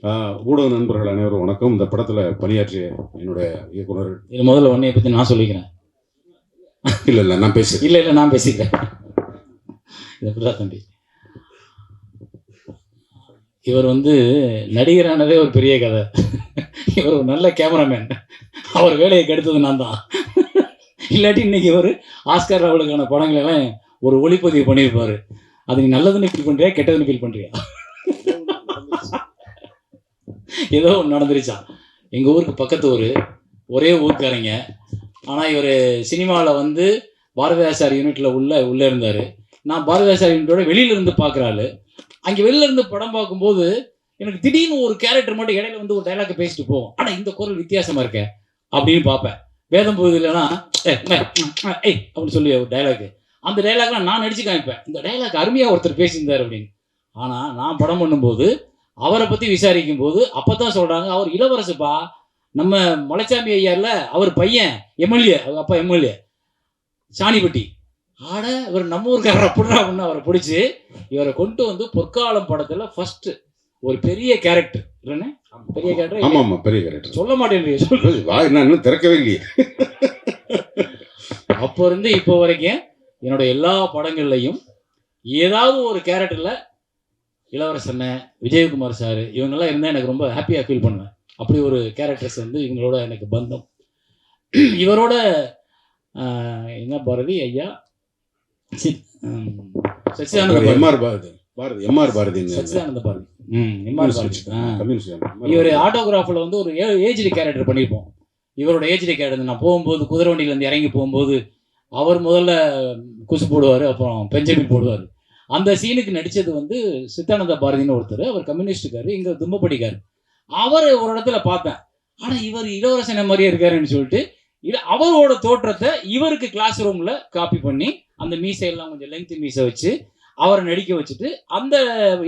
ஊடக நண்பர்கள் அனைவரும் வணக்கம். இந்த படத்தில் பணியாற்றிய என்னுடைய இயக்குனர் இது முதல்ல உன்னைய பற்றி நான் சொல்லிக்கிறேன். இல்லை நான் பேசுகிறேன். இல்லை நான் பேசிக்கிறேன். இதை தம்பி, இவர் நடிகரானதே ஒரு பெரிய கதை. இவர் ஒரு நல்ல கேமராமேன். அவர் வேலையை கெடுத்தது நான் தான். இல்லாட்டி இன்னைக்கு இவர் ஆஸ்கார் அவளுக்கான படங்கள் எல்லாம் ஒரு ஒளிப்பதிவு பண்ணியிருப்பாரு. அது நீ நல்லதுன்னு ஃபீல் பண்ணுறியா கெட்டதுன்னு ஃபீல் பண்ணுறியா? ஏதோ ஒன்று நடந்துருச்சா. எங்கள் ஊருக்கு பக்கத்து ஊர், ஒரே ஊருக்காரங்க. ஆனால் இவர் சினிமாவில் பாரதிதாசார் யூனிட்டில் உள்ளே இருந்தார். நான் பாரதிதாசார் யூனிட்டோட வெளியிலேருந்து பார்க்குறாள். அங்கே வெளியிலேருந்து படம் பார்க்கும்போது எனக்கு திடீர்னு ஒரு கேரக்டர் மட்டும் இடையில ஒரு டைலாக் பேசிட்டு போவோம். ஆனால் இந்த குரல் வித்தியாசமாக இருக்கேன் அப்படின்னு பார்ப்பேன். வேதம் போகுது இல்லைன்னா ஏய் அப்படின்னு சொல்லி ஒரு டைலாக், அந்த டைலாக்லாம் நான் நடிச்சு காமிப்பேன். இந்த டைலாக் அருமையாக ஒருத்தர் பேசியிருந்தார் அப்படின்னு. ஆனால் நான் படம் பண்ணும்போது அவரை பற்றி விசாரிக்கும் போது அப்போ தான் சொல்கிறாங்க, அவர் இளவரசுப்பா, நம்ம மலைச்சாமி ஐயாரில் அவர் பையன் எம்எல்ஏ, அப்பா எம்எல்ஏ சாணிப்பட்டி. ஆட இவர் நம்ம ஊருக்காரர் அப்படின்னா அப்படின்னு அவரை பிடிச்சி இவரை கொண்டு பொற்காலம் படத்தில் ஃபர்ஸ்ட் ஒரு பெரிய கேரக்டர் இல்லைன்னு, பெரிய கேரக்டர். ஆமாம் பெரிய கேரக்டர். சொல்ல மாட்டேன், இன்னும் திறக்கவே இல்லையே. அப்போ இருந்து இப்போ வரைக்கும் என்னோட எல்லா படங்கள்லையும் ஏதாவது ஒரு கேரக்டரில் இளவரசன், விஜயகுமார் சார் இவங்கெல்லாம் இருந்தால் எனக்கு ரொம்ப ஹாப்பியாக ஃபீல் பண்ணுவேன். அப்படி ஒரு கேரக்டர்ஸ் இவங்களோட எனக்கு பந்தம். இவரோட என்ன பாரதி ஐயா, சச்சிதானந்த பாரதி, சச்சிதானந்த பாரதி, இவர் ஆட்டோகிராஃபில் ஒரு ஏஜ்டி கேரக்டர் பண்ணியிருப்போம். இவரோட ஏஜ்டி கேரக்டர் நான் போகும்போது குதிரை வண்டியிலேருந்து இறங்கி போகும்போது அவர் முதல்ல குசு போடுவார், அப்புறம் பெஞ்சமின் போடுவார். அந்த சீனுக்கு நடித்தது சித்தானந்த பாரதின்னு ஒருத்தர். அவர் கம்யூனிஸ்டுக்காரு, இங்கே தும்பப்படிக்காரு. அவர் ஒரு இடத்துல பார்த்தேன், ஆனால் இவர் இளவரசனை மாதிரியே இருக்காருன்னு சொல்லிட்டு அவரோட தோற்றத்தை இவருக்கு கிளாஸ் ரூமில் காப்பி பண்ணி அந்த மீசையெல்லாம் கொஞ்சம் லெங்க்த் மீசை வச்சு அவரை நடிக்க வச்சுட்டு, அந்த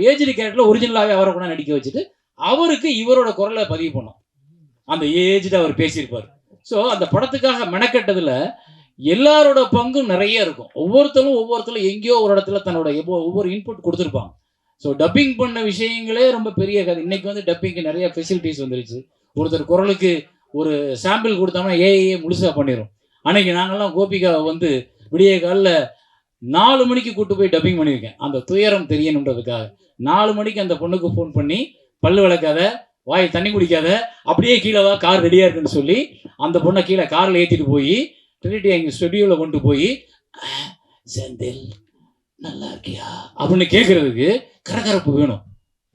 ஏஜ்டி கேரக்டரில் ஒரிஜினலாகவே அவரை கூட நடிக்க வச்சுட்டு அவருக்கு இவரோட குரலை பதிவு பண்ணோம். அந்த ஏஜ்டு அவர் பேசியிருப்பார். ஸோ அந்த படத்துக்காக மெனக்கட்டதில் எல்லாரோட பங்கும் நிறைய இருக்கும். ஒவ்வொருத்தரும் எங்கேயோ ஒரு இடத்துல தன்னோட ஒவ்வொரு இன்புட் கொடுத்துருப்பாங்க. ஸோ டப்பிங் பண்ண விஷயங்களே ரொம்ப பெரிய கதை. இன்னைக்கு டப்பிங்க்கு நிறைய ஃபெசிலிட்டிஸ் வந்துருச்சு. ஒருத்தர் குரலுக்கு ஒரு சாம்பிள் கொடுத்தோம்னா ஏஐயே முழுசாக பண்ணிடும். அன்னைக்கு நாங்கள்லாம் கோபிகா விடிய காலில் 4 மணிக்கு கூட்டு போய் டப்பிங் பண்ணியிருக்கேன். அந்த துயரம் தெரியணுன்றதுக்காக 4 மணிக்கு அந்த பொண்ணுக்கு ஃபோன் பண்ணி, பல்லு விளக்காத, வாய் தண்ணி குடிக்காத, அப்படியே கீழே வா, கார் ரெடியாக இருக்குன்னு சொல்லி அந்த பொண்ணை கீழே காரில் ஏற்றிட்டு போய் ட்ரினிட்டி எங்கள் ஸ்டுடியோவில் கொண்டு போய் செந்தில் நல்லா இருக்கியா அப்படின்னு கேட்குறதுக்கு கரகரப்பு வேணும்,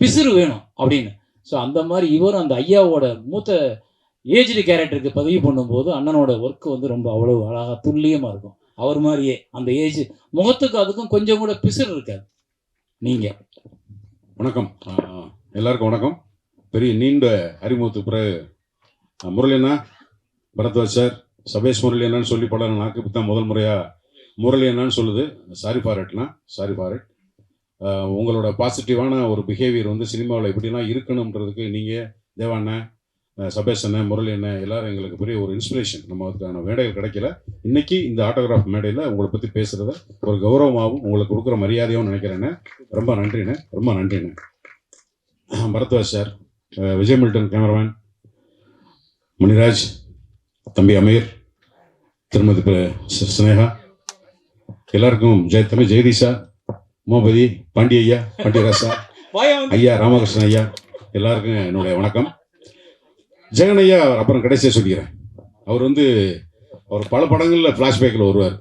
பிசுறு வேணும் அப்படின்னு. ஸோ அந்த மாதிரி இவரும் அந்த ஐயாவோட மூத்த ஏஜ்டு கேரக்டருக்கு பதிவு பண்ணும்போது அண்ணனோட ஒர்க்கு ரொம்ப அவ்வளோ அழகாக துல்லியமாக இருக்கும். அவர் மாதிரியே அந்த ஏஜ் முகத்துக்கு அதுக்கும் கொஞ்சம் கூட பிசுறு இருக்காது. நீங்கள் வணக்கம், எல்லாருக்கும் வணக்கம். பெரிய நீண்ட அறிமுகத்துக்கு பிறகு முரளியண்ணா, பரத்வாஜ் சார், சபேஷ் முரளி அண்ணான்னு சொல்லி படம் நாக்கு இப்போ தான் முதல் முறையாக முரளி அண்ணான்னு சொல்லுது. Sorry for it. உங்களோட பாசிட்டிவான ஒரு பிஹேவியர் சினிமாவில் எப்படிலாம் இருக்கணுன்றதுக்கு நீங்கள் தேவாண்ணன், சபேஷ் அண்ணன், முரளி அண்ணன் எல்லாரும் எங்களுக்கு பெரிய ஒரு இன்ஸ்பிரேஷன். நம்ம அதுக்கான மேடைகள் கிடைக்கல. இன்றைக்கி இந்த ஆட்டோகிராஃப் மேடையில் உங்களை பற்றி பேசுகிறத ஒரு கௌரவமாகவும் உங்களுக்கு கொடுக்குற மரியாதையாகவும் நினைக்கிறேன்னு. ரொம்ப நன்றிண்ணே. Bharadwaj sir, Vijay Milton cameraman, Maniraj, தம்பி அமீர், திருமதி ஸ்னேகா, எல்லாருக்கும் தம்பி ஜெயதீஷா, மோபதி, பாண்டியராசா ஐயா, ராமகிருஷ்ணன் ஐயா, எல்லாருக்கும் என்னுடைய வணக்கம். ஜெகன் ஐயா அப்புறம் கடைசியாக சொல்லிக்கிறேன். அவர் பல படங்களில் ஃப்ளாஷ்பேக்கில் வருவார்.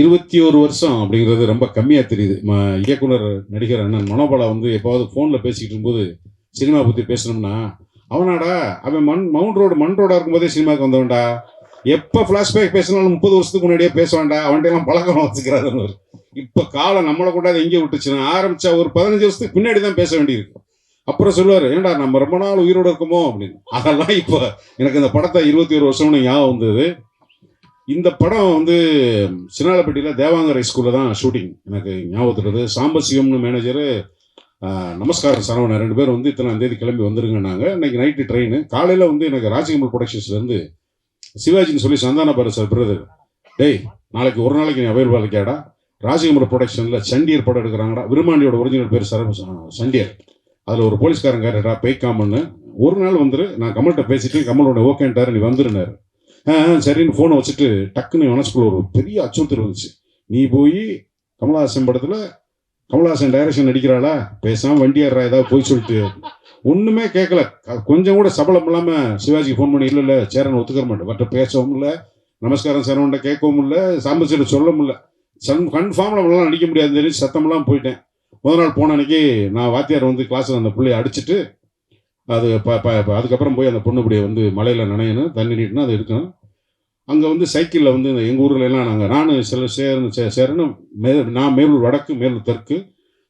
21 வருஷம் அப்படிங்கிறது ரொம்ப கம்மியாக தெரியுது. இயக்குனர் நடிகர் அண்ணன் மனோபாலா எப்போது ஃபோனில் பேசிக்கிட்டு இருக்கும்போது சினிமா பற்றி பேசணும்னா, அவனாடா அவன் மவுண்ட் ரோடு மண் ரோடாக இருக்கும்போதே சினிமாவுக்கு வந்தவன்டா, எப்போ ஃப்ளாஷ்பேக் பேசினாலும் 30 வருஷத்துக்கு முன்னாடியே பேசுவான்டா, அவன்கிட்ட பழக்கம் வச்சுக்கிறாரு. இப்போ காலம் நம்மளை கூடாது எங்கே விட்டுச்சுன்னா ஆரம்பித்தா ஒரு 15 வருஷத்துக்கு பின்னாடி தான் பேச வேண்டியிருக்கு. அப்புறம் சொல்லுவார், ஏன்டா நம்ம ரொம்ப நாள் உயிரோடு இருக்கோமோ அப்படின்னு. அதெல்லாம் இப்போ எனக்கு இந்த படத்தை 21 வருஷம்னு ஞாபகம் வந்தது. இந்த படம் சின்னாலப்பட்டியில் தேவாங்கர் ஹைஸ்கூலில் தான் ஷூட்டிங் எனக்கு ஞாபகத்துறது. சாம்பசிவம்னு மேனேஜரு, நமஸ்காரம் சரவணன், 2 பேர் இத்தனாம் தேதி கிளம்பி வந்துருங்கன்னாங்க. இன்னைக்கு நைட்டு ட்ரெயின். காலையில் எனக்கு ராஜகமல் ப்ரொடக்ஷன்ஸ்லேருந்து சிவாஜின்னு சொல்லி சந்தான பாரு சார் பிரதர், டேய் நாளைக்கு ஒரு நாளைக்கு நீ அவைலபிள் இருக்கியாடா, ராஜகமல் ப்ரொடக்ஷனில் சண்டியர் படம் எடுக்கிறாங்கடா. விருமாண்டியோட ஒரிஜினல் பேர் சண்டியர். அதில் ஒரு போலீஸ்காரன் கேட்டா பெய்க்காமன்னு, ஒரு நாள் வந்துரு, நான் கமல்கிட்ட பேசிட்டு கமலோட ஓகேன்ட்டாரு, நீ வந்துருனாரு. சரின்னு ஃபோனை வச்சுட்டு டக்குன்னு மனசுக்குள்ள ஒரு பெரிய அச்சுறுத்தல் இருந்துச்சு. நீ போய் கமலஹாசன் படத்தில் கமலஹாசன் டைரக்ஷன் நடிக்கிறாளா, பேசாமல் வண்டியாடுறா, ஏதாவது போய் சொல்லிட்டு ஒன்றுமே கேட்கல. கொஞ்சம் கூட சபலம் இல்லாமல் சிவாஜிக்கு ஃபோன் பண்ணி, இல்லை சேரன் ஒத்துக்க மாட்டேன், மற்ற பேசவும் இல்லை, நமஸ்காரம் சரவண்ட கேட்கவும் இல்லை, சாம்பசிட்ட சொல்லவும் இல்லை, கன்ஃபார்ம் நம்மளால நடிக்க முடியாதுன்னு சொல்லி சத்தமெல்லாம் போயிட்டேன். முதல் நாள் போன அன்னைக்கு நான் வாத்தியார் வந்து கிளாஸில் அந்த பிள்ளையை அடிச்சுட்டு அது அதுக்கப்புறம் போய் அந்த பொண்ணுபடியை வந்து மலையில் நனையணும், தண்ணி நீட்டணும், அதை எடுக்கணும். அங்கே வந்து சைக்கிளில் வந்து எங்கள் ஊரில் எல்லாம் நானும் சில சேரன்னு நான் மேலூர் வடக்கு மேலூர் தெற்கு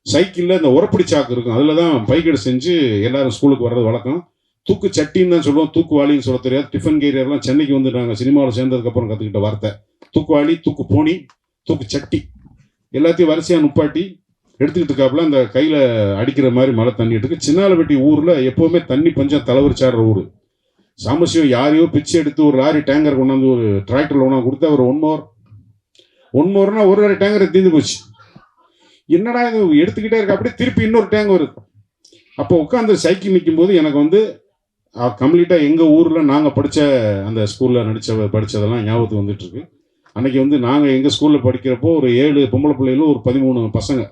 சைக்கிளில் இந்த உரப்பிடி சாக்கு இருக்கும், அதில் தான் பைக்கெடு செஞ்சு எல்லாரும் ஸ்கூலுக்கு வர்றது வழக்கம். தூக்கு சட்டின்னு தான் சொல்லுவோம், தூக்கு வாளின்னு சொல்ல தெரியாது. டிஃபன் கேரியர்லாம் சென்னைக்கு வந்து நாங்கள் சினிமாவில் சேர்ந்ததுக்கப்புறம் கற்றுக்கிட்ட வார்த்தை. தூக்கு வாளி, தூக்கு போனி, தூக்கு சட்டி எல்லாத்தையும் வரிசையாக நுப்பாட்டி எடுத்துக்கிட்டு இருக்காப்புல. அந்த கையில் அடிக்கிற மாதிரி மழை தண்ணி எடுத்துக்கு. சின்னாலப்பட்டி ஊரில் எப்போவுமே தண்ணி பஞ்சம் தலைவரிச்சாடுற ஊர். சாமசியம் யாரையோ பிச்சு எடுத்து ஒரு லாரி டேங்கர் கொண்டாந்து ஒரு டிராக்டரில் ஒன்றா கொடுத்தா ஒரு ஒன் மோர்னா ஒரு லாரி டேங்கரை தீர்ந்து போச்சு. என்னடா இது எடுத்துக்கிட்டே இருக்கு, அப்படியே திருப்பி இன்னொரு டேங்க் வருது. அப்போ உட்காந்து சைக்கிள் நிற்கும் போது எனக்கு வந்து கம்ப்ளீட்டாக எங்கள் ஊரில் நாங்கள் படித்த அந்த ஸ்கூலில் படித்ததெல்லாம் ஞாபகத்துக்கு வந்துட்டு இருக்கு. அன்னைக்கு வந்து நாங்கள் எங்கள் ஸ்கூலில் படிக்கிறப்போ ஒரு 7 பொம்பளை பிள்ளைகளும் ஒரு 13 பசங்க.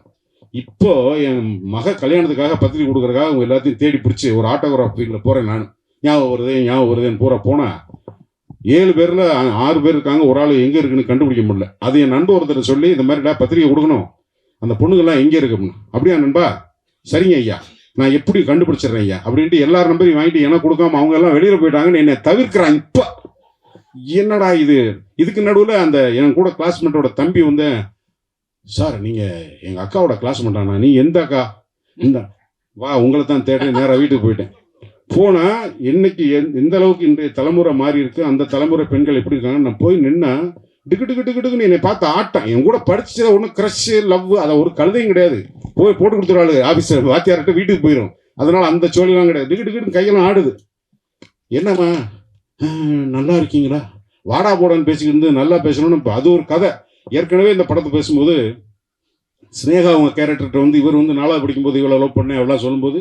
இப்போ என் மக கல்யாணத்துக்காக பத்திரிக்கை கொடுக்குறக்காக அவங்க எல்லாத்தையும் தேடி பிடிச்சி ஒரு ஆட்டோகிராஃப் ஃபீல்டில் போகிறேன் நான். ஞாபகம் வருதுன்னு பூரா போனால் 7 பேரில் 6 பேர் இருக்காங்க, ஒரு ஆள் எங்கே இருக்குன்னு கண்டுபிடிக்க முடியல. அது என் நண்பர் ஒருத்தர் சொல்லி, இந்த மாதிரிடா பத்திரிக்கை கொடுக்கணும், அந்த பொண்ணுங்கள்லாம் எங்கே இருக்கு அப்படின்னு. அப்படியா நண்பா, சரிங்க ஐயா, நான் எப்படி கண்டுபிடிச்சிடுறேன் ஐயா அப்படின்ட்டு எல்லாரும் நம்பரையும் வாங்கிட்டு எனக்கு கொடுக்காம அவங்க எல்லாம் வெளியில் போயிட்டாங்கன்னு என்னை தவிர்க்கிறான். இப்போ என்னடா இது, இதுக்கு நடுவில் அந்த என் கூட கிளாஸ்மேட்டோட தம்பி வந்து, சார் நீங்கள் எங்கள் அக்காவோட கிளாஸ்மேட்டானா, நீ எந்த அக்கா, இந்த வா உங்களை தான் தேடுறேன், நேராக வீட்டுக்கு போயிட்டேன். போனால் இன்னைக்கு எந்த அளவுக்கு இன்றைய தலைமுறை மாறி இருக்கு, அந்த தலைமுறை பெண்கள் எப்படி இருக்காங்க. நான் போய் நின்னா டிக்குன்னு என்னை பார்த்து ஆட்டம். என் கூட படிச்சதை ஒன்றும் க்ரஷ் லவ் அதை ஒரு கழுதையும் கிடையாது. போய் போட்டு கொடுத்துருவாள் ஆஃபீஸர், வாத்தியார்கிட்ட வீட்டுக்கு போயிடும். அதனால அந்த சோழிலாம் கிடையாது. டிக்குன்னு கையெல்லாம் ஆடுது. என்னம்மா நல்லா இருக்கீங்களா, வாடா போடான்னு பேசிக்கிட்டு இருந்து நல்லா பேசணும்னு. இப்போ அது ஒரு கதை. ஏற்கனவே இந்த படத்தை பேசும்போது ஸ்னேகா அவங்க கேரக்டர்கிட்ட வந்து இவர் வந்து 4வது படிக்கும்போது இவ்வளோ லவ் பண்ணேன் அப்படிலாம் சொல்லும்போது,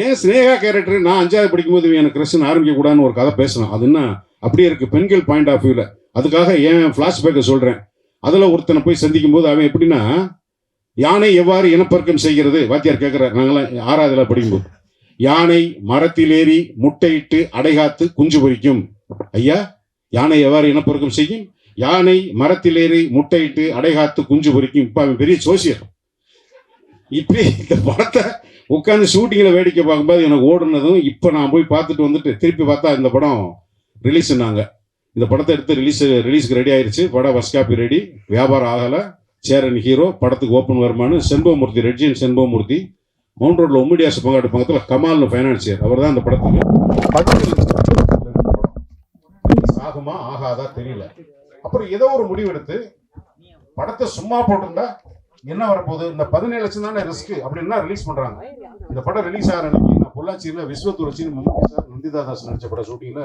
ஏன் ஸ்னேகா கேரக்டர் நான் 5வது படிக்கும்போது எனக்கு க்ரஷ்ன்னு ஆரம்பிக்கக்கூடாதுன்னு ஒரு கதை பேசணும். அதுன்னா அப்படியே இருக்குது பெண்கள் பாயிண்ட் ஆஃப் வியூவில். அதுக்காக ஏன் ஃப்ளாஷ்பேக்கை சொல்கிறேன். அதில் ஒருத்தனை போய் சந்திக்கும் போது அவன் எப்படின்னா, யானை எவ்வாறு இனப்பெருக்கம் செய்கிறது வாத்தியார் கேட்குறார். நாங்களாம் 6வதுல படிக்கும்போது, யானை மரத்தில் ஏறி முட்டையிட்டு அடைகாத்து குஞ்சு பொரிக்கும். ஐயா, யானை எவ்வாறு இனப்பெருக்கம் செய்யும்? யானை மரத்தில் ஏறி முட்டையிட்டு அடைகாத்து குஞ்சு பொரிக்கும். இப்போ அவன் பெரிய சோசியர். இப்படி இந்த படத்தை உட்காந்து ஷூட்டிங்கில் வேடிக்கை பார்க்கும்போது எனக்கு ஓடுனதும், இப்போ நான் போய் பார்த்துட்டு வந்துட்டு திருப்பி பார்த்தா இந்த படம் ரிலீஸ்னாங்க. இந்த படத்தை எடுத்து ரிலீஸுக்கு ரெடி ஆயிடுச்சு. படம் ஃபர்ஸ்ட் காப்பி ரெடி, வியாபாரம் ஆகலை. சேரன் ஹீரோ, படத்துக்கு ஓப்பன் வருமானு செண்பகமூர்த்தி, ரெட்ஜின் செண்பகமூர்த்தி, மவுண்ட் ரோட்ல உம்மிடியாசு பங்காட்டு பக்கத்தில் கமால்னு ஃபைனான்சியர், அவர் தான் அந்த படத்துக்கு ஆகுமா ஆகாதா தெரியல. அப்புறம் ஏதோ ஒரு முடிவு எடுத்து படத்தை சும்மா போட்டிருந்தா என்ன வரப்போகுது, இந்த 17 லட்சம் தானே ரிஸ்க் அப்படின்னா ரிலீஸ் பண்றாங்க. இந்த படம் ரிலீஸ் ஆகிற அன்னைக்கு நான் பொள்ளாச்சியில் விஸ்வத்துரட்சின்னு மம்முட்டி சார் நந்திதாதாஸ் நடிச்ச படம் ஷூட்டிங்ல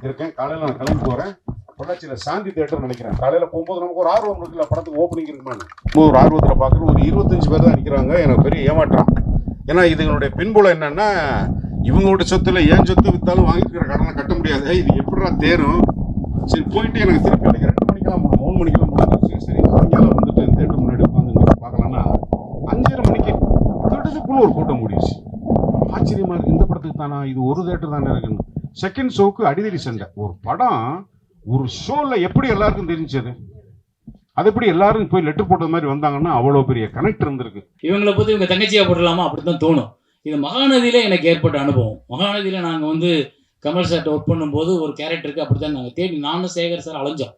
இருக்கேன். காலையில் நான் கிளம்பி போறேன். பொள்ளாச்சியில் சாந்தி தேட்டர் நினைக்கிறேன். காலையில் போகும்போது நமக்கு ஒரு ஆர்வம் இருக்குல்ல, படத்துக்கு ஓப்பனிங் இருக்குமான்னு ஒரு ஆர்வத்தில் பார்க்குறோம். ஒரு 25 பேர் தான் நிற்கிறாங்க. எனக்கு பெரிய ஏமாற்றம். ஏன்னா இதுங்களுடைய பின்புலம் என்னன்னா, இவங்களோட சொத்துல ஏன் சொத்து வித்தாலும் வாங்கிக்கிற கடனை கட்ட முடியாது. இது எப்படா தேரும். சரி போயிட்டு எனக்கு திருப்பி எனக்கு 2 மணிக்கெல்லாம் 3 மணிக்கெல்லாம் முடிஞ்சிருச்சு. சரி சாயங்காலம் வந்துட்டு தேட்டர் முன்னாடி உட்காந்து பார்க்கலாம்னா 5:30 மணிக்கு தேட்டருக்குள்ள ஒரு கூட்டம் முடிச்சு. ஆச்சரியமா இருக்கு, இந்த படத்துக்கு தானா, இது ஒரு தேட்டர் தானே இருக்குன்னு. செகண்ட் ஷோக்கு அடிதடி சண்டை. ஒரு படம் ஒரு ஷோல எப்படி எல்லாருக்கும் தெரிஞ்சது, அது எப்படி எல்லாரும் போய் லெட்டர் போட்டது மாதிரி வந்தாங்கன்னா அவ்வளோ பெரிய கனெக்ட் இருந்திருக்கு. இவங்களை பற்றி இவங்க தங்கச்சியாக போடலாமா அப்படித்தான் தோணும். இது மகாநதியில் எனக்கு ஏற்பட்ட அனுபவம். மகாநதியில் நாங்கள் வந்து கமல் சார்ட்ட ஒர்க் பண்ணும்போது ஒரு கேரக்டருக்கு அப்படி தான் நாங்கள் தேடி நானும் சேகர் சார் அலைஞ்சோம்.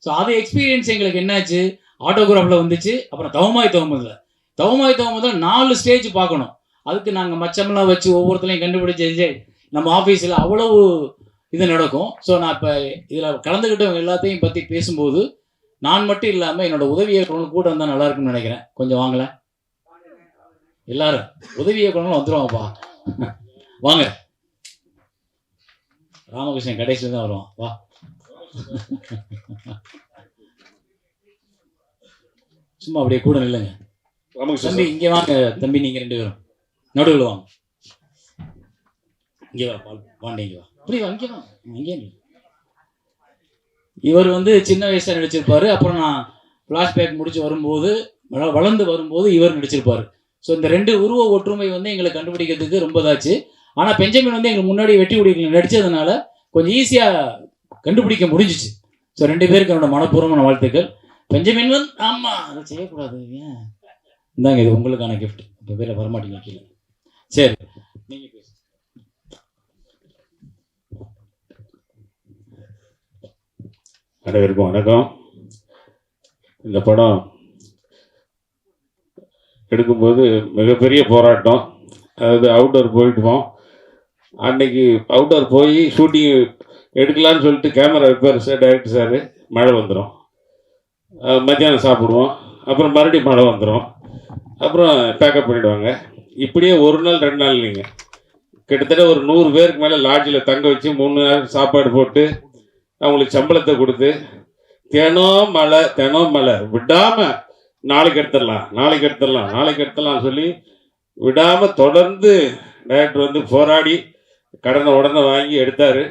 ஸோ அது எக்ஸ்பீரியன்ஸ் எங்களுக்கு என்னாச்சு, ஆட்டோகிராஃபில் வந்துச்சு. அப்புறம் தவமாய் தவமதில் 4 ஸ்டேஜ் பார்க்கணும். அதுக்கு நாங்கள் மச்சமெல்லாம் வச்சு ஒவ்வொருத்தரையும் கண்டுபிடிச்சி நம்ம ஆஃபீஸில் அவ்வளவு இது நடக்கும். ஸோ நான் இப்போ இதில் கலந்துக்கிட்டவங்க எல்லாத்தையும் பற்றி பேசும்போது நான் மட்டும் இல்லாமல் என்னோட உதவி இயக்குநர்கள் கூட இருந்தால் நல்லா இருக்குன்னு நினைக்கிறேன். கொஞ்சம் வாங்கல எல்லாரும், உதவி இயக்குநர்களும் வந்துடுவாங்கப்பா, வாங்க. ராமகிருஷ்ணன் கடைசியில் தான் வருவான், வா. சும்மா அப்படியே கூட நில்லுங்க. தம்பி இங்கே வாங்க, தம்பி நீங்கள் 2 பேரும் நடுவில் வாங்க. இங்கே வா வாண்டிங்க வா இப்படி இங்கே வா இங்கே இவர் வந்து சின்ன வயசில் நடிச்சிருப்பாரு. அப்புறம் நான் ஃப்ளாஷ்பேக் முடிச்சு வரும்போது வளர்ந்து வரும்போது இவர் நடிச்சிருப்பாரு. ஸோ இந்த 2 உருவ ஒற்றுமை வந்து எங்களை கண்டுபிடிக்கிறதுக்கு ரொம்ப இதாச்சு. ஆனால் பெஞ்சமின் வந்து எங்களுக்கு முன்னாடி வெட்டி குடிக்கல நடித்ததுனால கொஞ்சம் ஈஸியாக கண்டுபிடிக்க முடிஞ்சிச்சு. ஸோ 2 பேருக்கு என்னோட மனப்பூர்வமான வாழ்த்துக்கள். பெஞ்சமின் வந்து ஆமாம் அதை செய்யக்கூடாது, ஏன் இந்தாங்க இது உங்களுக்கான கிஃப்ட். இப்போ பேர வரமாட்டீங்க கீழே. சரி நீங்கள் பேசு. அனைவருக்கும் வணக்கம். இந்த படம் எடுக்கும்போது மிகப்பெரிய போராட்டம். அதாவது அவுட்டோர் போயிட்டுவோம். அன்னைக்கு அவுட்டோர் போய் ஷூட்டிங் எடுக்கலான்னு சொல்லிட்டு கேமரா வைப்பார் சார், டைரக்டர் சார். மழை வந்துடும். மத்தியானம் சாப்பிடுவோம். அப்புறம் மறுபடியும் மழை வந்துடும். அப்புறம் பேக்கப் பண்ணிவிடுவாங்க. இப்படியே 1 நாள் 2 நாள் இல்லைங்க, கிட்டத்தட்ட ஒரு 100 பேருக்கு மேலே லாட்ஜில் தங்க வச்சு 3 நாள் சாப்பாடு போட்டு அவங்களுக்கு சம்பளத்தை கொடுத்து தினம் மழை விடாமல் நாளைக்கு எடுத்துடலாம் சொல்லி விடாமல் தொடர்ந்து டைரக்டர் வந்து போராடி கடனை உடனே வாங்கி எடுத்தார்.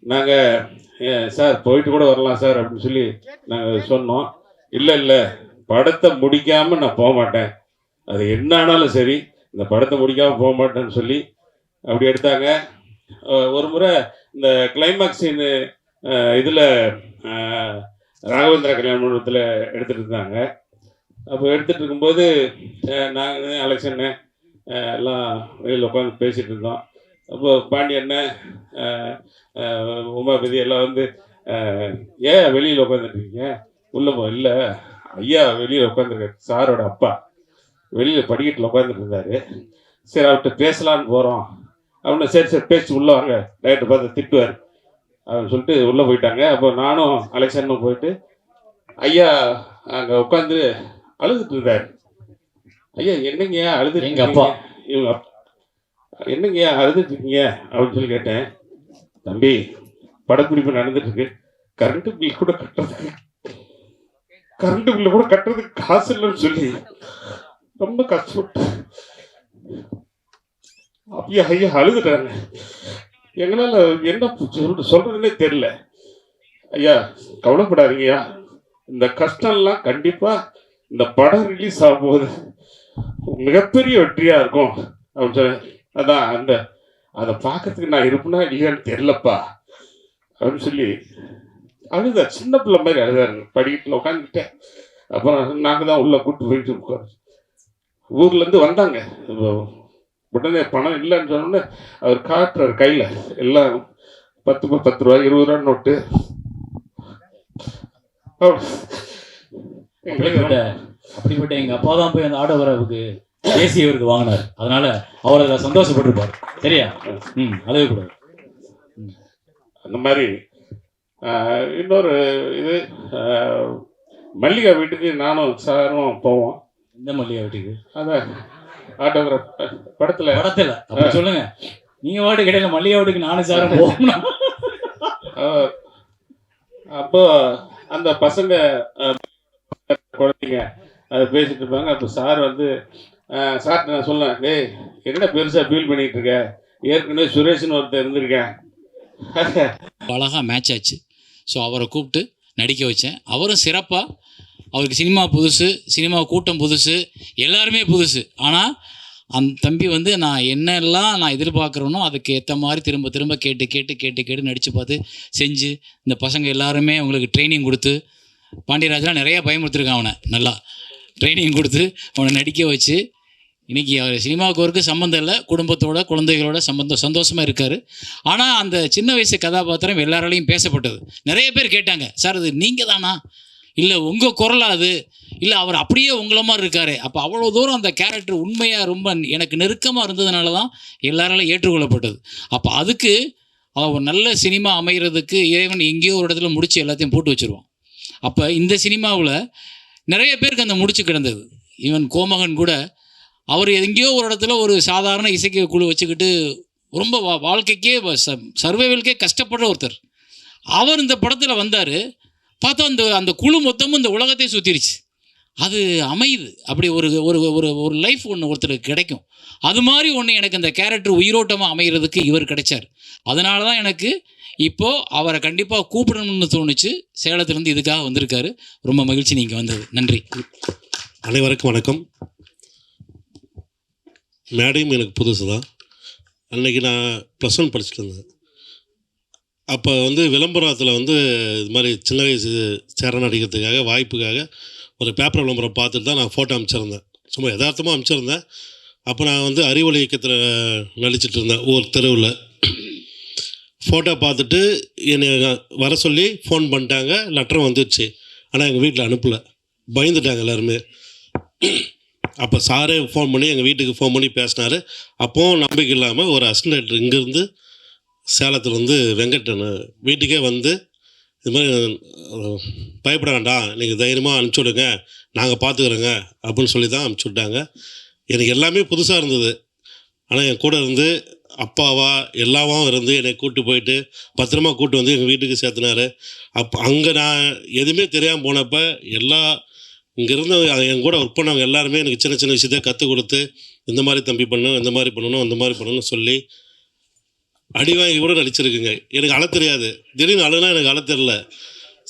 நாங்கள் சார் போயிட்டு கூட வரலாம் சார் அப்படின்னு சொல்லி நாங்கள் சொன்னோம். இல்லை படத்தை முடிக்காமல் நான் போக மாட்டேன், அது என்ன ஆனாலும் சரி இந்த படத்தை முடிக்காமல் போக மாட்டேன்னு சொல்லி அப்படி எடுத்தாங்க. ஒரு முறை இந்த கிளைமாக்ஸ் சீனு இதில் ராகவேந்திரா கல்யாண மண்டபத்தில் எடுத்துகிட்டு இருந்தாங்க. அப்போ எடுத்துகிட்டு இருக்கும்போது நாங்கள் அலெக்ஷன்னு எல்லாம் வெளியில் உட்காந்து பேசிகிட்டு இருந்தோம். அப்போ பாண்டியண்ணன் உமாபதி எல்லாம் வந்து ஏன் வெளியில் உட்காந்துருக்கீங்க, உள்ளே இல்லை ஐயா வெளியில் உட்காந்துருக்காரு, சாரோட அப்பா வெளியில் படிக்கட்டில் உட்காந்துட்டு இருந்தார். சரி அவர்கிட்ட பேசலான்னு போகிறோம் அப்படின்னு. சரி பேசி உள்ளே வாங்க, டைரக்டர் பார்த்து திட்டுவார் அப்படின்னு சொல்லிட்டு உள்ளே போயிட்டாங்க. அப்போ நானும் அலெக்சாண்டரும் போயிட்டு ஐயா அங்கே உட்காந்து அழுதுட்டு இருந்தார். ஐயா என்னங்கய்யா அழுதுட்டு எங்கள் அப்பா இவங்க என்னங்கய்யா அழுதுட்டு இருக்கீங்க அப்படின்னு சொல்லி கேட்டேன். தம்பி படப்பிடிப்பு நடந்துட்டுருக்கு, கரண்ட் பில் கூட கட்டுறதுக்கு காசு இல்லைன்னு சொல்லி ரொம்ப கஷ்டப்பட்டு ஐயா அழுதுட்டாங்க. எங்களால் என்ன சொல்றதுன்னே தெரியல. ஐயா கவலைப்படாதீங்கய்யா, இந்த கஷ்டம்லாம் கண்டிப்பாக இந்த படம் ரிலீஸ் ஆகும்போது மிகப்பெரிய வெற்றியாக இருக்கும் அப்படின்னு சொல்லி, அதான் அதை பார்க்கறதுக்கு நான் இருப்பேனா இல்லையான்னு தெரிலப்பா அப்படின்னு சொல்லி அழுதார். சின்ன பிள்ளை மாதிரி அழுதாருங்க. படிக்கட்டில் உட்காந்துக்கிட்டேன். அப்புறம் நாங்கள் தான் உள்ளே கூப்பிட்டு போயிட்டு உட்காரு. ஊர்லேருந்து வந்தாங்க. உடனே பணம் இல்லைன்னு சொன்னோன்னே அவர் காட்டுறாரு கையில் எல்லாம் 10 ரூபா 20 ரூபா நோட்டு. அப்படிப்பட்ட எங்கள் அப்பா தான் போய் அந்த ஆடோகிராஃபுக்கு தேசியவருக்கு வாங்கினார். அதனால அவர் அதில் சந்தோஷப்பட்டிருப்பார். சரியா? அழகு கூடாது. அந்த மாதிரி இன்னொரு இது மல்லிகா வீட்டுக்கு நானும் சாரும் போவோம். இந்த மல்லிகா வீட்டுக்கு அதான் ஆட்டோகிராஃப் படத்தில் அப்படி சொல்லுங்க. நீங்கள் வாட்டு கிடையாது, மல்லிகா வீட்டுக்கு நானும் சாரும் போகணும். அப்போ அந்த பசங்க குழந்தைங்க அதை பேசிட்டு இருப்பாங்க. அப்போ சார் வந்து சார்கிட்ட நான் சொன்னேன், டேய் என்ன பெருசாக ஃபீல் பண்ணிகிட்டு இருக்க, ஏற்கனவே சுரேஷ்னு ஒருத்தர் இருந்திருக்கேன். அழகாக மேட்ச் ஆச்சு. ஸோ அவரை கூப்பிட்டு நடிக்க வச்சேன். அவரும் சிறப்பாக, அவருக்கு சினிமா புதுசு, சினிமா கூட்டம் புதுசு, எல்லாருமே புதுசு. ஆனால் அந்த தம்பி வந்து நான் என்னெல்லாம் நான் எதிர்பார்க்குறேனோ அதுக்கு ஏற்ற மாதிரி திரும்ப திரும்ப கேட்டு நடித்து பார்த்து செஞ்சு இந்த பசங்க எல்லாருமே அவங்களுக்கு ட்ரைனிங் கொடுத்து, பாண்டியராஜெலாம் நிறையா பயமுறுத்திருக்கான் அவனை. நல்லா ட்ரைனிங் கொடுத்து அவனை நடிக்க வச்சு இன்றைக்கி அவர் சினிமாவுக்கு அவருக்கு சம்மந்தம் இல்லை, குடும்பத்தோட குழந்தைகளோட சந்தோஷமாக இருக்கார். ஆனால் அந்த சின்ன வயசு கதாபாத்திரம் எல்லாராலையும் பேசப்பட்டது. நிறைய பேர் கேட்டாங்க, சார் அது நீங்கள் தானா, இல்லை உங்கள் குரலா அது, இல்லை அவர் அப்படியே உங்களை மாதிரி இருக்கார். அப்போ அவ்வளோ தூரம் அந்த கேரக்டர் உண்மையாக ரொம்ப எனக்கு நெருக்கமாக இருந்ததுனால தான் எல்லாராலையும் ஏற்றுக்கொள்ளப்பட்டது. அப்போ அதுக்கு ஒரு நல்ல சினிமா அமைகிறதுக்கு இறைவன் எங்கேயோ ஒரு இடத்துல முடிச்சு எல்லாத்தையும் போட்டு வச்சுருவான். அப்போ இந்த சினிமாவில் நிறைய பேருக்கு அந்த முடிச்சு கிடந்தது. ஈவன் கோமகன் கூட அவர் எங்கேயோ ஒரு இடத்துல ஒரு சாதாரண இசைக்கு குழு வச்சுக்கிட்டு ரொம்ப வாழ்க்கைக்கே சர்வைவலுக்கே கஷ்டப்படுற ஒருத்தர். அவர் இந்த படத்தில் வந்தார். பார்த்தா அந்த குழு மொத்தமும் இந்த உலகத்தை சுற்றிருச்சு. அது அமையுது. அப்படி ஒரு ஒரு ஒரு ஒரு லைஃப் ஒன்று ஒருத்தருக்கு கிடைக்கும். அது மாதிரி ஒன்று எனக்கு அந்த கேரக்டர் உயிரோட்டமாக அமைகிறதுக்கு இவர் கிடைச்சார். அதனால தான் எனக்கு இப்போது அவரை கண்டிப்பாக கூப்பிடணும்னு தோணுச்சு. சேலத்துலேருந்து இதுக்காக வந்திருக்காரு. ரொம்ப மகிழ்ச்சி நீங்கள் வந்தது. நன்றி. அனைவருக்கும் வணக்கம். மேடையும் எனக்கு புதுசு தான். அன்றைக்கி நான் +1 படிச்சுட்டு இருந்தேன். அப்போ விளம்பரத்தில் இது மாதிரி சின்ன வயசு சேர நடிக்கிறதுக்காக வாய்ப்புக்காக ஒரு பேப்பர் விளம்பரம் பார்த்துட்டு தான் நான் ஃபோட்டோ அனுப்பிச்சிருந்தேன். சும்மா யதார்த்தமாக அனுப்பிச்சிருந்தேன். அப்போ நான் அறிவொளி இயக்கத்தில் நடிச்சிட்டு இருந்தேன் ஒரு தெருவில். ஃபோட்டோ பார்த்துட்டு என்னை வர சொல்லி ஃபோன் பண்ணிட்டாங்க. லெட்டரும் வந்துடுச்சு. ஆனால் எங்கள் வீட்டில் அனுப்பலை. பயந்துட்டாங்க எல்லாருமே. அப்போ சாரே ஃபோன் பண்ணி எங்கள் வீட்டுக்கு ஃபோன் பண்ணி பேசினார். அப்போவும் நம்பிக்கை இல்லாமல் ஒரு அசிஸ்டன்ட் டைரக்டர் இங்கேருந்து சேலத்துலேருந்து வெங்கட்டன் வீட்டுக்கே இது மாதிரி பயப்பட வேண்டாம், நீங்கள் தைரியமாக அனுப்பிச்சி விடுங்க, நாங்கள் பார்த்துக்குறோங்க அப்படின்னு சொல்லி தான் அனுப்பிச்சி விட்டாங்க. எனக்கு எல்லாமே புதுசாக இருந்தது. ஆனால் என் கூட அப்பாவா எல்லாவும் என்னை கூப்பிட்டு போயிட்டு பத்திரமா கூப்பிட்டு எங்கள் வீட்டுக்கு சேர்த்துனார். அப்போ அங்கே நான் எதுவுமே தெரியாமல் போனப்போ இங்கேருந்து என் கூட ஒர்க் பண்ணவங்க எல்லாருமே எனக்கு சின்ன சின்ன விஷயத்தை கற்றுக் கொடுத்து, இந்த மாதிரி தம்பி பண்ணணும், இந்த மாதிரி பண்ணணும், அந்த மாதிரி பண்ணணும்னு சொல்லி அடி வாங்கி கூட நடிச்சிருக்குங்க. எனக்கு அழ தெரியாது. திடீர்னு அழுனா எனக்கு அழ தெரில.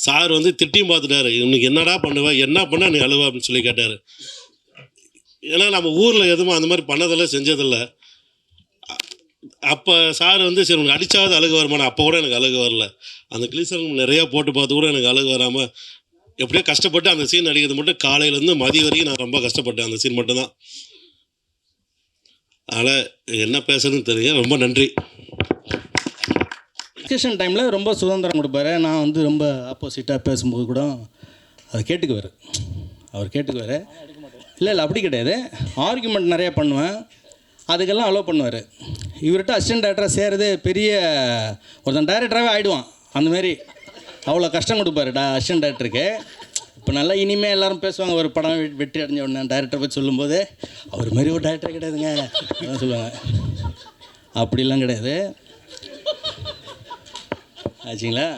சார் திட்டியும் பார்த்துட்டாரு. இன்னைக்கு என்னடா பண்ணுவேன், என்ன பண்ண நீ அழுவா அப்படின்னு சொல்லி கேட்டார். ஏன்னா நம்ம ஊரில் எதுவும் அந்த மாதிரி பண்ணதில்லை, செஞ்சதில்லை. அப்போ சார் சரி உனக்கு அடித்தாவது அழுக வருமானு. அப்போ கூட எனக்கு அழுக வரல. அந்த கிளீசர் நிறையா போட்டு பார்த்து கூட எனக்கு அழுக வராமல் எப்படியோ கஷ்டப்பட்டு அந்த சீன் நடிக்கிறது மட்டும் காலையிலேருந்து மதியம் வரைக்கும் நான் ரொம்ப கஷ்டப்பட்டேன். அந்த சீன் மட்டும்தான். அதனால் என்ன பேசுறதுன்னு தெரியும். ரொம்ப நன்றி. டிஸ்கஷன் டைமில் ரொம்ப சுதந்திரம் கொடுப்பாரு. நான் ரொம்ப ஆப்போசிட்டாக பேசும்போது கூட அதை கேட்டுக்குவார். அவர் கேட்டுக்குவார். இல்லை அப்படி கிடையாது. ஆர்குமெண்ட் நிறையா பண்ணுவேன். அதுக்கெல்லாம் அலோவ் பண்ணுவார். இவர்கிட்ட அசிஸ்டன்ட் டைரக்டராக சேர்றது பெரிய ஒருத்தன் டைரக்டராகவே ஆகிடுவான். அந்தமாரி அவ்வளோ கஷ்டம் கொடுப்பாரு அசிஸ்டன்ட் டைரக்டருக்கு. இப்போ நல்லா இனிமேல் எல்லோரும் பேசுவாங்க. ஒரு படம் வெற்றி அடைஞ்ச உடனே டைரக்டரை பற்றி சொல்லும்போது அவர் மாதிரி ஒரு டைரக்டரே கிடையாதுங்க அதான் சொல்லுவாங்க. அப்படிலாம் கிடையாது. ஆச்சுங்களா?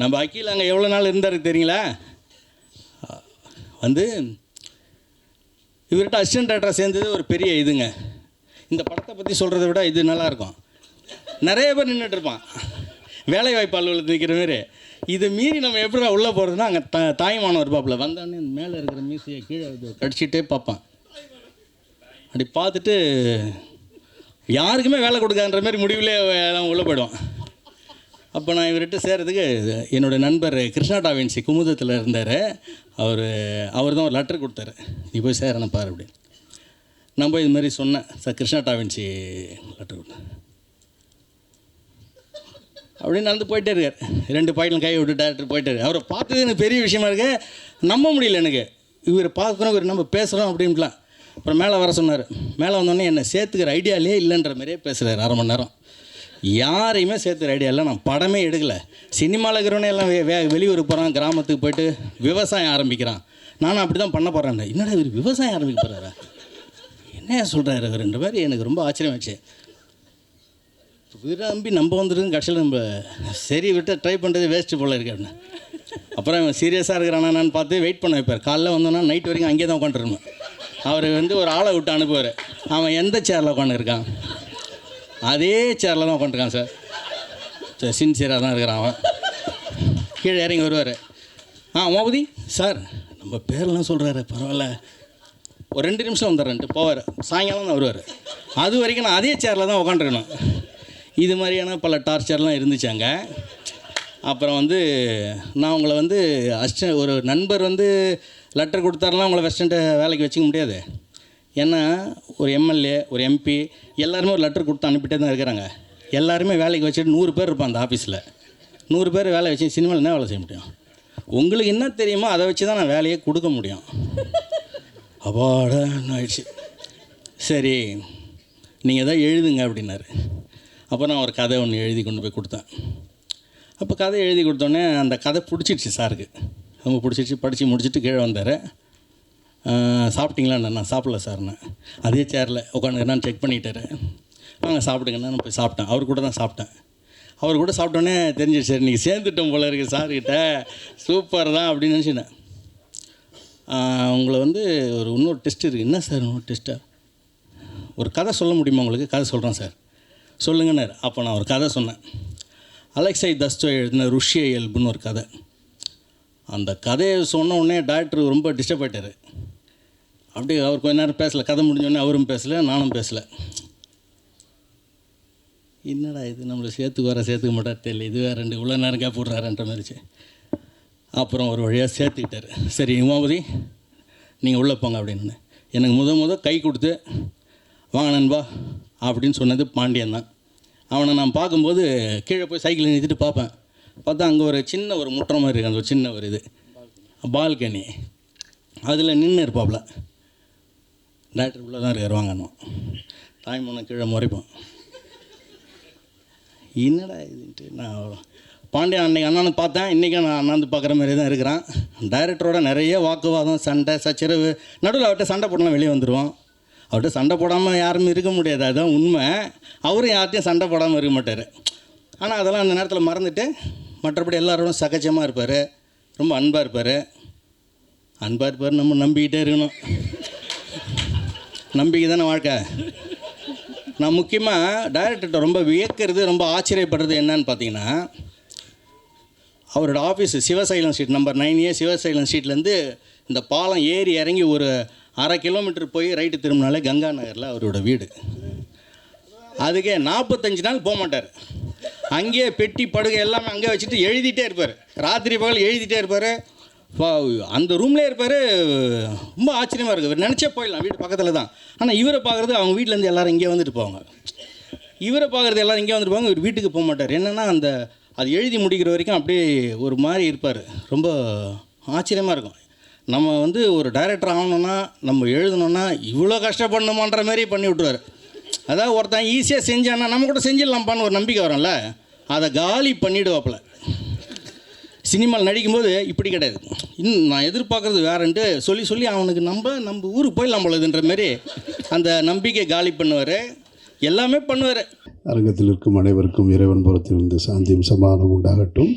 நம்ம அக்கீல் அங்கே எவ்வளோ நாள் இருந்தார் தெரியுங்களா? இவர்கிட்ட அசிஸ்டன்ட் டைரக்டராக சேர்ந்தது ஒரு பெரிய இதுங்க. இந்த படத்தை பற்றி சொல்கிறத விட இது நல்லாயிருக்கும். நிறைய பேர் நின்றுட்டு இருப்பான் வேலைவாய்ப்பு அலுவலகத்தில் நிற்கிற மாரி. இதை மீறி நம்ம எப்படி உள்ளே போகிறதுனா அங்கே தாய்மானவர் இருப்பாப்புல. வந்தோடனே மேலே இருக்கிற மீசையை கீழே கடிச்சிட்டே பார்ப்பான். அப்படி பார்த்துட்டு யாருக்குமே வேலை கொடுக்கான்ற மாதிரி முடிவிலே உள்ளே போய்டுவான். அப்போ நான் இவர்கிட்ட சேர்கிறதுக்கு என்னோடய நண்பர் கிருஷ்ணா டாவின்சி குமுதத்தில் இருந்தார். அவர் தான் ஒரு லெட்டர் கொடுத்தாரு. நீ போய் சேரணும் பாரு அப்படி. நான் போய் இது மாதிரி சொன்னேன். சார் கிருஷ்ணா டாவின்சி லெட்டர் கொடுத்தேன் அப்படின்னு நடந்து போயிட்டே இருக்கார். 2 பாயிண்டில் கை விட்டு டேரக்டர் போயிட்டார். அவரை பார்த்தது எனக்கு பெரிய விஷயமா இருக்கு. நம்ப முடியல எனக்கு. இவரை பார்க்குறோம், இவர் நம்ம பேசுகிறோம் அப்படின்ட்டுலாம். அப்புறம் மேலே வர சொன்னார். மேலே வந்தோடனே என்னை சேர்த்துக்கிற ஐடியாலே இல்லைன்ற மாதிரியே பேசுகிறார் 1/2 மணி நேரம். யாரையுமே சேர்த்துக்கிற ஐடியா இல்லை. நான் படமே எடுக்கலை. சினிமாவில் இருக்கிறவனே எல்லாம் வெளியூருக்கு போகிறான், கிராமத்துக்கு போயிட்டு விவசாயம் ஆரம்பிக்கிறான். நானும் அப்படி தான் பண்ண போகிறேன். என்னடா இவர் விவசாயம் ஆரம்பிக்க போகிறாரா, என்ன சொல்கிறாரு அவருன்ற மாதிரி எனக்கு ரொம்ப ஆச்சரியமாச்சு. விரும்பி நம்ம வந்துருக்கு கடைசியில் நம்ம சரி விட்டு ட்ரை பண்ணுறது வேஸ்ட்டு போல் இருக்கு அப்படின்னு. அப்புறம் இவன் சீரியஸாக இருக்கிறானான்னு பார்த்து வெயிட் பண்ண வைப்பார். காலைல வந்தோன்னா நைட் வரைக்கும் அங்கேயே தான் உட்காந்துருந்தேன். அவர் ஒரு ஆளை விட்டு அனுப்புவார். அவன் எந்த சேரில் உட்காந்துருக்கான் அதே சேரில் தான் உட்காந்துருக்கான் சார். சின்சியராக தான் இருக்கிறான் அவன். கீழே இறங்கி வருவார். மோபதி சார் நம்ம பேரெல்லாம் சொல்கிறாரு, பரவாயில்ல, ஒரு 2 நிமிஷம் வந்துடுறேன்ட்டு போவார். சாயங்காலம் தான் வருவார். அது வரைக்கும் நான் அதே சேரில் தான் உட்காந்துருக்கணும். இது மாதிரியான பல டார்ச்சர்லாம் இருந்துச்சாங்க. அப்புறம் நான் உங்களை அசிஸ்டன்ட் ஒரு நண்பர் லெட்டர் கொடுத்தாருலாம் உங்களை அசிஸ்டண்ட்டை வேலைக்கு வச்சுக்க முடியாது. ஏன்னா ஒரு எம்எல்ஏ ஒரு எம்பி எல்லாருமே ஒரு லெட்டர் கொடுத்து அனுப்பிட்டே தான் இருக்கிறாங்க. எல்லாருமே வேலைக்கு வச்சுட்டு 100 பேர் இருப்பான் அந்த ஆஃபீஸில். 100 பேர் வேலை வச்சு சினிமாவில் என்ன வேலை செய்ய முடியும்? உங்களுக்கு என்ன தெரியுமோ அதை வச்சு தான் நான் வேலையே கொடுக்க முடியும். அப்பாடா ஆயிடுச்சு. சரி நீங்கள் தான் எழுதுங்க அப்படின்னாரு. அப்போ நான் ஒரு கதை ஒன்று எழுதி கொண்டு போய் கொடுத்தேன். அப்போ கதை எழுதி கொடுத்தோன்னே அந்த கதை பிடிச்சிடுச்சு சாருக்கு. ரொம்ப பிடிச்சிடுச்சு. படித்து முடிச்சுட்டு கீழே வந்தார். சாப்பிட்டீங்களாண்ணா? நான் சாப்பிடல சார்ண்ணே. அதே சேரில் உட்காந்துக்கிறேன்னு செக் பண்ணிட்டாரு. சாப்பிடுங்கண்ணா. நான் போய் சாப்பிட்டேன். அவர் கூட தான் சாப்பிட்டேன். அவர் கூட சாப்பிட்டோன்னே தெரிஞ்சிச்சு, சரி நீங்கள் சேர்ந்துட்டோம் போல இருக்குது சார்கிட்ட, சூப்பர் தான் அப்படின்னு நினச்சினேன். உங்களை வந்து இன்னொரு டெஸ்ட் இருக்குது. என்ன சார் இன்னொரு டெஸ்ட்டா? ஒரு கதை சொல்ல முடியுமா உங்களுக்கு? கதை சொல்கிறேன் சார், சொல்லுங்கன்னாரு. அப்போ நான் ஒரு கதை சொன்னேன். அலெக்சை தஸ்தோய் எழுதின ருஷ்ய இயல்புன்னு ஒரு கதை. அந்த கதையை சொன்ன உடனே டாக்டர் ரொம்ப டிஸ்டர்ப் ஆகிட்டார். அப்படியே அவர் கொஞ்ச நேரம் பேசலை. கதை முடிஞ்சோடனே அவரும் பேசலை, நானும் பேசலை. என்னடா இது, நம்மளை சேர்த்துக்க மாட்டா தெரியல, இது வேறு ரெண்டு இவ்வளோ நேரம் கேப் விட்றாருன்ற மாதிரிச்சு. அப்புறம் ஒரு வழியாக சேர்த்துக்கிட்டார். சரி உமாபதி நீங்கள் உள்ளே போங்க அப்படின்னு எனக்கு முத கை கொடுத்து வாங்க நண்பா அப்படின்னு சொன்னது பாண்டியன் தான். அவனை நான் பார்க்கும்போது கீழே போய் சைக்கிளை நிறுத்திட்டு பார்ப்பேன். பார்த்தா அங்கே ஒரு சின்ன ஒரு முற்றம் மாதிரி இருக்குது, அந்த ஒரு சின்ன ஒரு இது பால்கனி, அதில் நின்று இருப்பாப்புல. டாக்டர் உள்ளே தான் இருக்கார், வாங்கணும். தாய்மனை கீழே முறைப்போம். என்னடா இதுன்ட்டு நான் பாண்டியன் அன்றைக்கி அண்ணாந்து பார்த்தேன். இன்றைக்கி நான் அண்ணாந்து பார்க்குற மாதிரி தான் இருக்கிறான். டைரக்டரோட நிறைய வாக்குவாதம், சண்டை சச்சரவு, நடுவில் அவர்கிட்ட சண்டை போடலாம் வெளியே வந்துடுவோம். அவர்கிட்ட சண்டை போடாமல் யாருமே இருக்க முடியாது, அதுதான் உண்மை. அவரும் யார்கிட்டையும் சண்டை போடாமல் இருக்க மாட்டார். ஆனால் அதெல்லாம் அந்த நேரத்தில் மறந்துட்டு மற்றபடி எல்லாரோடும் சகஜமாக இருப்பார், ரொம்ப அன்பாக இருப்பார். நம்ம நம்பிக்கிட்டே இருக்கணும். நம்பிக்கை தானே வாழ்க்கை. நான் முக்கியமாக டைரக்டர்கிட்ட ரொம்ப வியக்கிறது, ரொம்ப ஆச்சரியப்படுறது என்னன்னு பார்த்தீங்கன்னா, அவரோட office Sivasailam street number 9A Sivasailam ஸ்ட்ரீட்லேருந்து இந்த பாலம் ஏறி இறங்கி ஒரு 1/2 கிலோமீட்டர் போய் ரைட்டு திரும்பினாலே கங்கா நகரில் அவரோட வீடு. அதுக்கே 45 நாள் போக மாட்டார். அங்கேயே பெட்டி படுகை எல்லாமே அங்கே வச்சுட்டு எழுதிட்டே இருப்பார். ராத்திரி பகல் எழுதிட்டே இருப்பார். அந்த ரூம்லேயே இருப்பார். ரொம்ப ஆச்சரியமாக இருக்குது. நினச்சே போயிடலாம், வீடு பக்கத்தில் தான். ஆனால் இவரை பார்க்குறது அவங்க வீட்டிலேருந்து எல்லோரும் இங்கே வந்துட்டு போவாங்க. இவரை பார்க்குறது எல்லோரும் இங்கே வந்துட்டு போவாங்க. இவர் வீட்டுக்கு போக மாட்டார். என்னென்னா அந்த அது எழுதி முடிக்கிற வரைக்கும் அப்படியே ஒரு மாதிரி இருப்பார். ரொம்ப ஆச்சரியமாக இருக்கும். நம்ம வந்து ஒரு டைரக்டர் ஆகணுன்னா, நம்ம எழுதணுன்னா இவ்வளோ கஷ்டப்படணுமான்ற மாதிரி பண்ணி விட்ருவார். அதாவது ஒருத்தன் ஈஸியாக செஞ்சான்னா நம்ம கூட செஞ்சிடலாம்ப்பான்னு ஒரு நம்பிக்கை வரும்ல, அதை காலி பண்ணிவிடுவாப்பில். சினிமாவில் நடிக்கும்போது இப்படி கிடையாது. இன்னும் நான் எதிர்பார்க்குறது வேறன்ட்டு சொல்லி அவனுக்கு நம்ம ஊருக்கு போயிடலாம் போலதுன்ற மாதிரி அந்த நம்பிக்கை காலி பண்ணுவார். எல்லாமே பண்ணுவார். அரங்கத்தில் இருக்கும் அனைவருக்கும் இறைவன் புறத்திலிருந்து சாந்தியும் சமாதானம் உண்டாகட்டும்.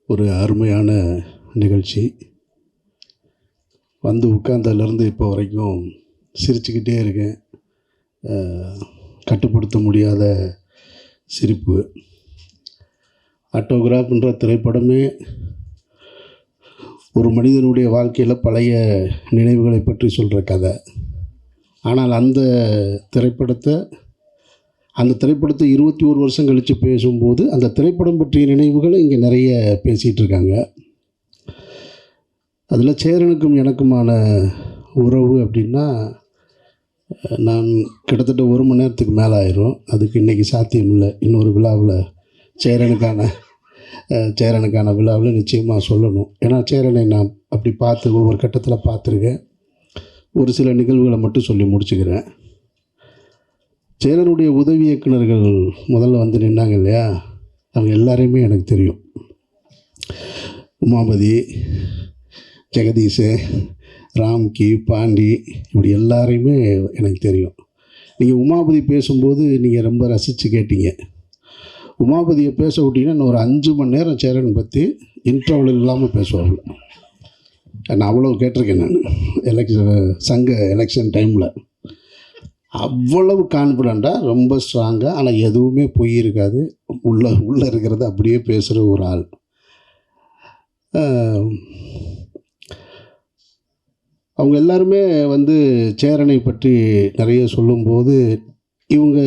ஒரு அருமையான நிகழ்ச்சி. வந்து உட்கார்ந்ததுலேருந்து இப்போ வரைக்கும் சிரிச்சுக்கிட்டே இருக்கேன். கட்டுப்படுத்த முடியாத சிரிப்பு. ஆட்டோகிராஃப்ன்ற திரைப்படமே ஒரு மனிதனுடைய வாழ்க்கையில் பழைய நினைவுகளை பற்றி சொல்கிற கதை. ஆனால் அந்த திரைப்படத்தை 21 வருஷம் கழித்து பேசும்போது அந்த திரைப்படம் பற்றிய நினைவுகளை இங்கே நிறைய பேசிகிட்டு இருக்காங்க. அதில் சேரனுக்கும் எனக்குமான உறவு அப்படின்னா, நான் கிட்டத்தட்ட 1 மணி நேரத்துக்கு மேலே ஆயிரும். அதுக்கு இன்றைக்கி சாத்தியம் இல்லை. இன்னொரு விழாவில் சேரனுக்கான விழாவில் நிச்சயமாக சொல்லணும். ஏன்னா சேரனை நான் அப்படி பார்த்து ஒவ்வொரு கட்டத்தில் பார்த்துருக்கேன். ஒரு சில நிகழ்வுகளை மட்டும் சொல்லி முடிச்சுக்கிறேன். சேரனுடைய உதவி இயக்குநர்கள் முதல்ல வந்து நின்னாங்க இல்லையா, அவங்க எல்லாரையுமே எனக்கு தெரியும். உமாபதி, ஜெகதீஷ், ராம்கி, பாண்டி, இப்படி எல்லாரையுமே எனக்கு தெரியும். நீங்கள் உமாபதி பேசும்போது நீங்கள் ரொம்ப ரசித்து கேட்டீங்க. உமாபதியை பேச விட்டீங்கன்னா இன்னும் ஒரு 5 மணி நேரம் சேரன் பற்றி இன்டர்வல் இல்லாமல் பேசுவாங்க. நான் அவ்வளோ கேட்டிருக்கேன். நான் சங்க எலெக்ஷன் டைமில் அவ்வளவு கான்ஃபிடண்ட்டாக, ரொம்ப ஸ்ட்ராங்காக, ஆனால் எதுவுமே பொய் இருக்காது. உள்ளே இருக்கிறத அப்படியே பேசுகிற ஒரு ஆள். அவங்க எல்லாருமே வந்து சேரனை பற்றி நிறைய சொல்லும்போது, இவங்க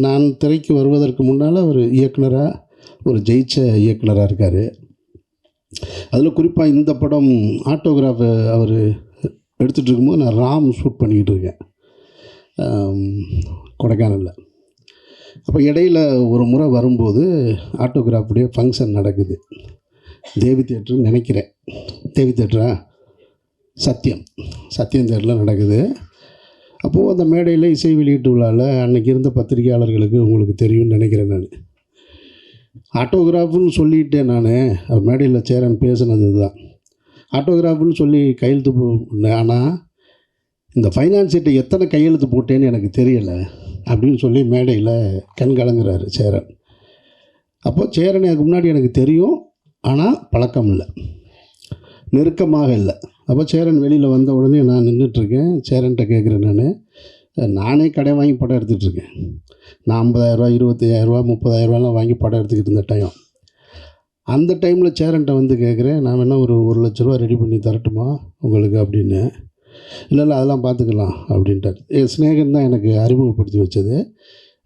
நான் திரைக்கு வருவதற்கு முன்னால் ஒரு இயக்குனராக, ஒரு ஜெயிச்ச இயக்குனராக இருக்கார். அதில் குறிப்பாக இந்த படம் ஆட்டோகிராஃப் அவர் எடுத்துகிட்டு இருக்கும்போது நான் ராம் ஷூட் பண்ணிக்கிட்டு இருக்கேன் கொடைக்கானலில். அப்போ இடையில் ஒரு முறை வரும்போது ஆட்டோகிராஃபுடைய ஃபங்க்ஷன் நடக்குது. தேவி தேட்டர்னு நினைக்கிறேன். தேவி தேட்டரா? சத்யம் தேட்டரில் நடக்குது. அப்போது அந்த மேடையில் இசை வெளியீட்டு விழாவில் அன்றைக்கி இருந்த பத்திரிகையாளர்களுக்கு உங்களுக்கு தெரியும்னு நினைக்கிறேன். நான் ஆட்டோகிராஃப்னு சொல்லிட்டேன். நான் அவர் மேடையில் சேரன் பேசுனது தான் ஆட்டோகிராஃப்னு சொல்லி கையெழுத்து போட்டேன். ஆனால் இந்த ஃபைனான்ஸ் சீட்டை எத்தனை கையெழுத்து போட்டேன்னு எனக்கு தெரியலை அப்படின்னு சொல்லி மேடையில் கண் கலங்குறாரு சேரன். அப்போது சேரன் எனக்கு முன்னாடி எனக்கு தெரியும், ஆனால் பழக்கம் இல்லை. நெருக்கமாக இல்லை. அப்போ சேரன் வெளியில் வந்த உடனே நான் நின்றுட்டுருக்கேன். சேரன்கிட்ட கேட்குறேன், நானே கடை வாங்கி படம் எடுத்துகிட்ருக்கேன். நான் 50,000 25,000 30,000 வாங்கி படம் எடுத்துக்கிட்டு இருந்த டைம். அந்த டைமில் சேரன்கிட்ட வந்து கேட்குறேன், நான் வேணா ஒரு 1,00,000 ரெடி பண்ணி தரட்டுமா உங்களுக்கு அப்படின்னு. இல்லை அதெல்லாம் பார்த்துக்கலாம் அப்படின்ட்டார். ஸ்நேகன் தான் எனக்கு அறிமுகப்படுத்தி வச்சது.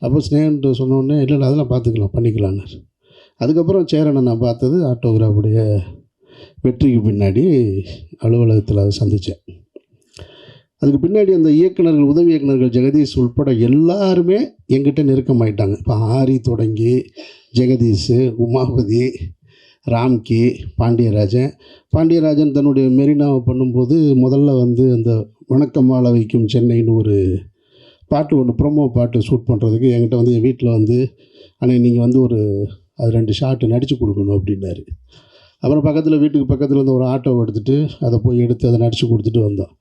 அப்போ ஸ்நேகன்ட்டு சொன்னோடனே இல்லை அதெல்லாம் பார்த்துக்கலாம் பண்ணிக்கலான்னார். அதுக்கப்புறம் சேரனை நான் பார்த்தது ஆட்டோகிராஃபுடைய வெற்றிக்கு பின்னாடி அலுவலகத்தில் அதை சந்தித்தேன். அதுக்கு பின்னாடி அந்த இயக்குனர்கள், உதவி இயக்குனர்கள் ஜெகதீஷ் உள்பட எல்லாருமே எங்கிட்ட நெருக்கமாயிட்டாங்க. இப்போ ஆரி தொடங்கி ஜெகதீஷ், உமாபதி, ராம்கி, பாண்டியராஜன் தன்னுடைய மெரினாவை பண்ணும்போது முதல்ல வந்து அந்த வணக்கம் வாழ வைக்கும் சென்னைன்னு ஒரு பாட்டு ஒன்று ப்ரொமோ பாட்டு ஷூட் பண்ணுறதுக்கு என்கிட்ட வந்து என் வீட்டில் வந்து ஆனால் நீங்கள் வந்து அது 2 ஷாட்டு நடித்து கொடுக்கணும் அப்படின்னாரு. அப்புறம் வீட்டுக்கு பக்கத்தில் வந்து ஒரு ஆட்டோவை எடுத்துகிட்டு அதை போய் எடுத்து அதை நடித்து கொடுத்துட்டு வந்தோம்.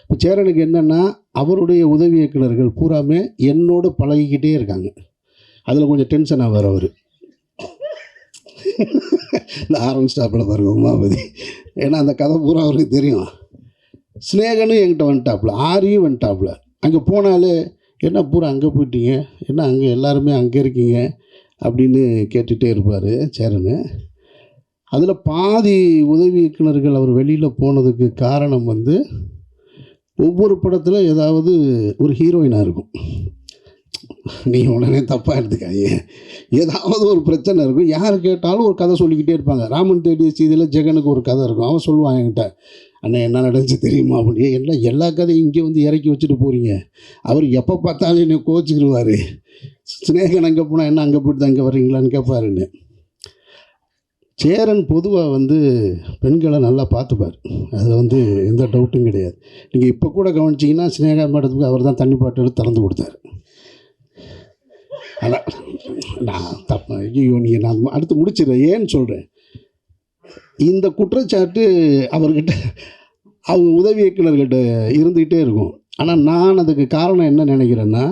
இப்போ சேரனுக்கு என்னென்னா அவருடைய உதவி இயக்குனர்கள் பூராமே என்னோடு பழகிக்கிட்டே இருக்காங்க. அதில் கொஞ்சம் டென்ஷன் ஆவார் அவர். இந்த ஆரம்பிச்சிட்டாப்பில் பாருங்க உமாபதி, ஏன்னா அந்த கதை பூரா அவருக்கு தெரியும். ஸ்நேகனும் என்கிட்ட வந்துட்டாப்புல, ஆரியும் வந்துட்டாப்புல. அங்கே போனாலே என்ன பூரா அங்கே போயிட்டீங்க, என்ன அங்கே எல்லாருமே அங்கே இருக்கீங்க அப்படின்னு கேட்டுகிட்டே இருப்பார் சேரனு. அதில் பாதி உதவி இயக்குனர்கள் அவர் வெளியில் போனதுக்கு காரணம் வந்து ஒவ்வொரு படத்தில் ஏதாவது ஒரு ஹீரோயினாக இருக்கும். நீங்கள் உடனே தப்பாக எடுத்துக்காங்க, ஏதாவது ஒரு பிரச்சனை இருக்கும். யார் கேட்டாலும் ஒரு கதை சொல்லிக்கிட்டே இருப்பாங்க. ராமன் தேடிய சீதையில் ஜெகனுக்கு ஒரு கதை இருக்கும். அவன் சொல்லுவான் என்கிட்ட, அண்ணன் என்ன நடந்துச்சு தெரியுமா அப்படின்னு. எல்லா கதையும் இங்கே வந்து இறக்கி வச்சுட்டு போகிறீங்க. அவர் எப்போ பார்த்தாலும் என்னை கோச்சிக்கிடுவார். ஸ்நேகன் அங்கே போனால் என்ன அங்கே போய்ட்டு தான் இங்கே வர்றீங்களான்னு கேட்பாருன்னு. சேரன் பொதுவாக வந்து பெண்களை நல்லா பார்த்துப்பார், அதில் வந்து எந்த டவுட்டும் கிடையாது. நீங்கள் இப்போ கூட கவனிச்சிங்கன்னா ஸ்நேகா மேடத்துக்கு அவர் தான் தண்ணி பாட்டு எடுத்து திறந்து கொடுத்தாரு. அதான் நான் தப்பு, ஐயோ நீங்கள் நான் அடுத்து முடிச்சிடுறேன். ஏன்னு சொல்கிறேன், இந்த குற்றச்சாட்டு அவர்கிட்ட அவங்க உதவி இயக்குனர்கிட்ட இருந்துக்கிட்டே இருக்கும். ஆனால் நான் அதுக்கு காரணம் என்ன நினைக்கிறேன்னா,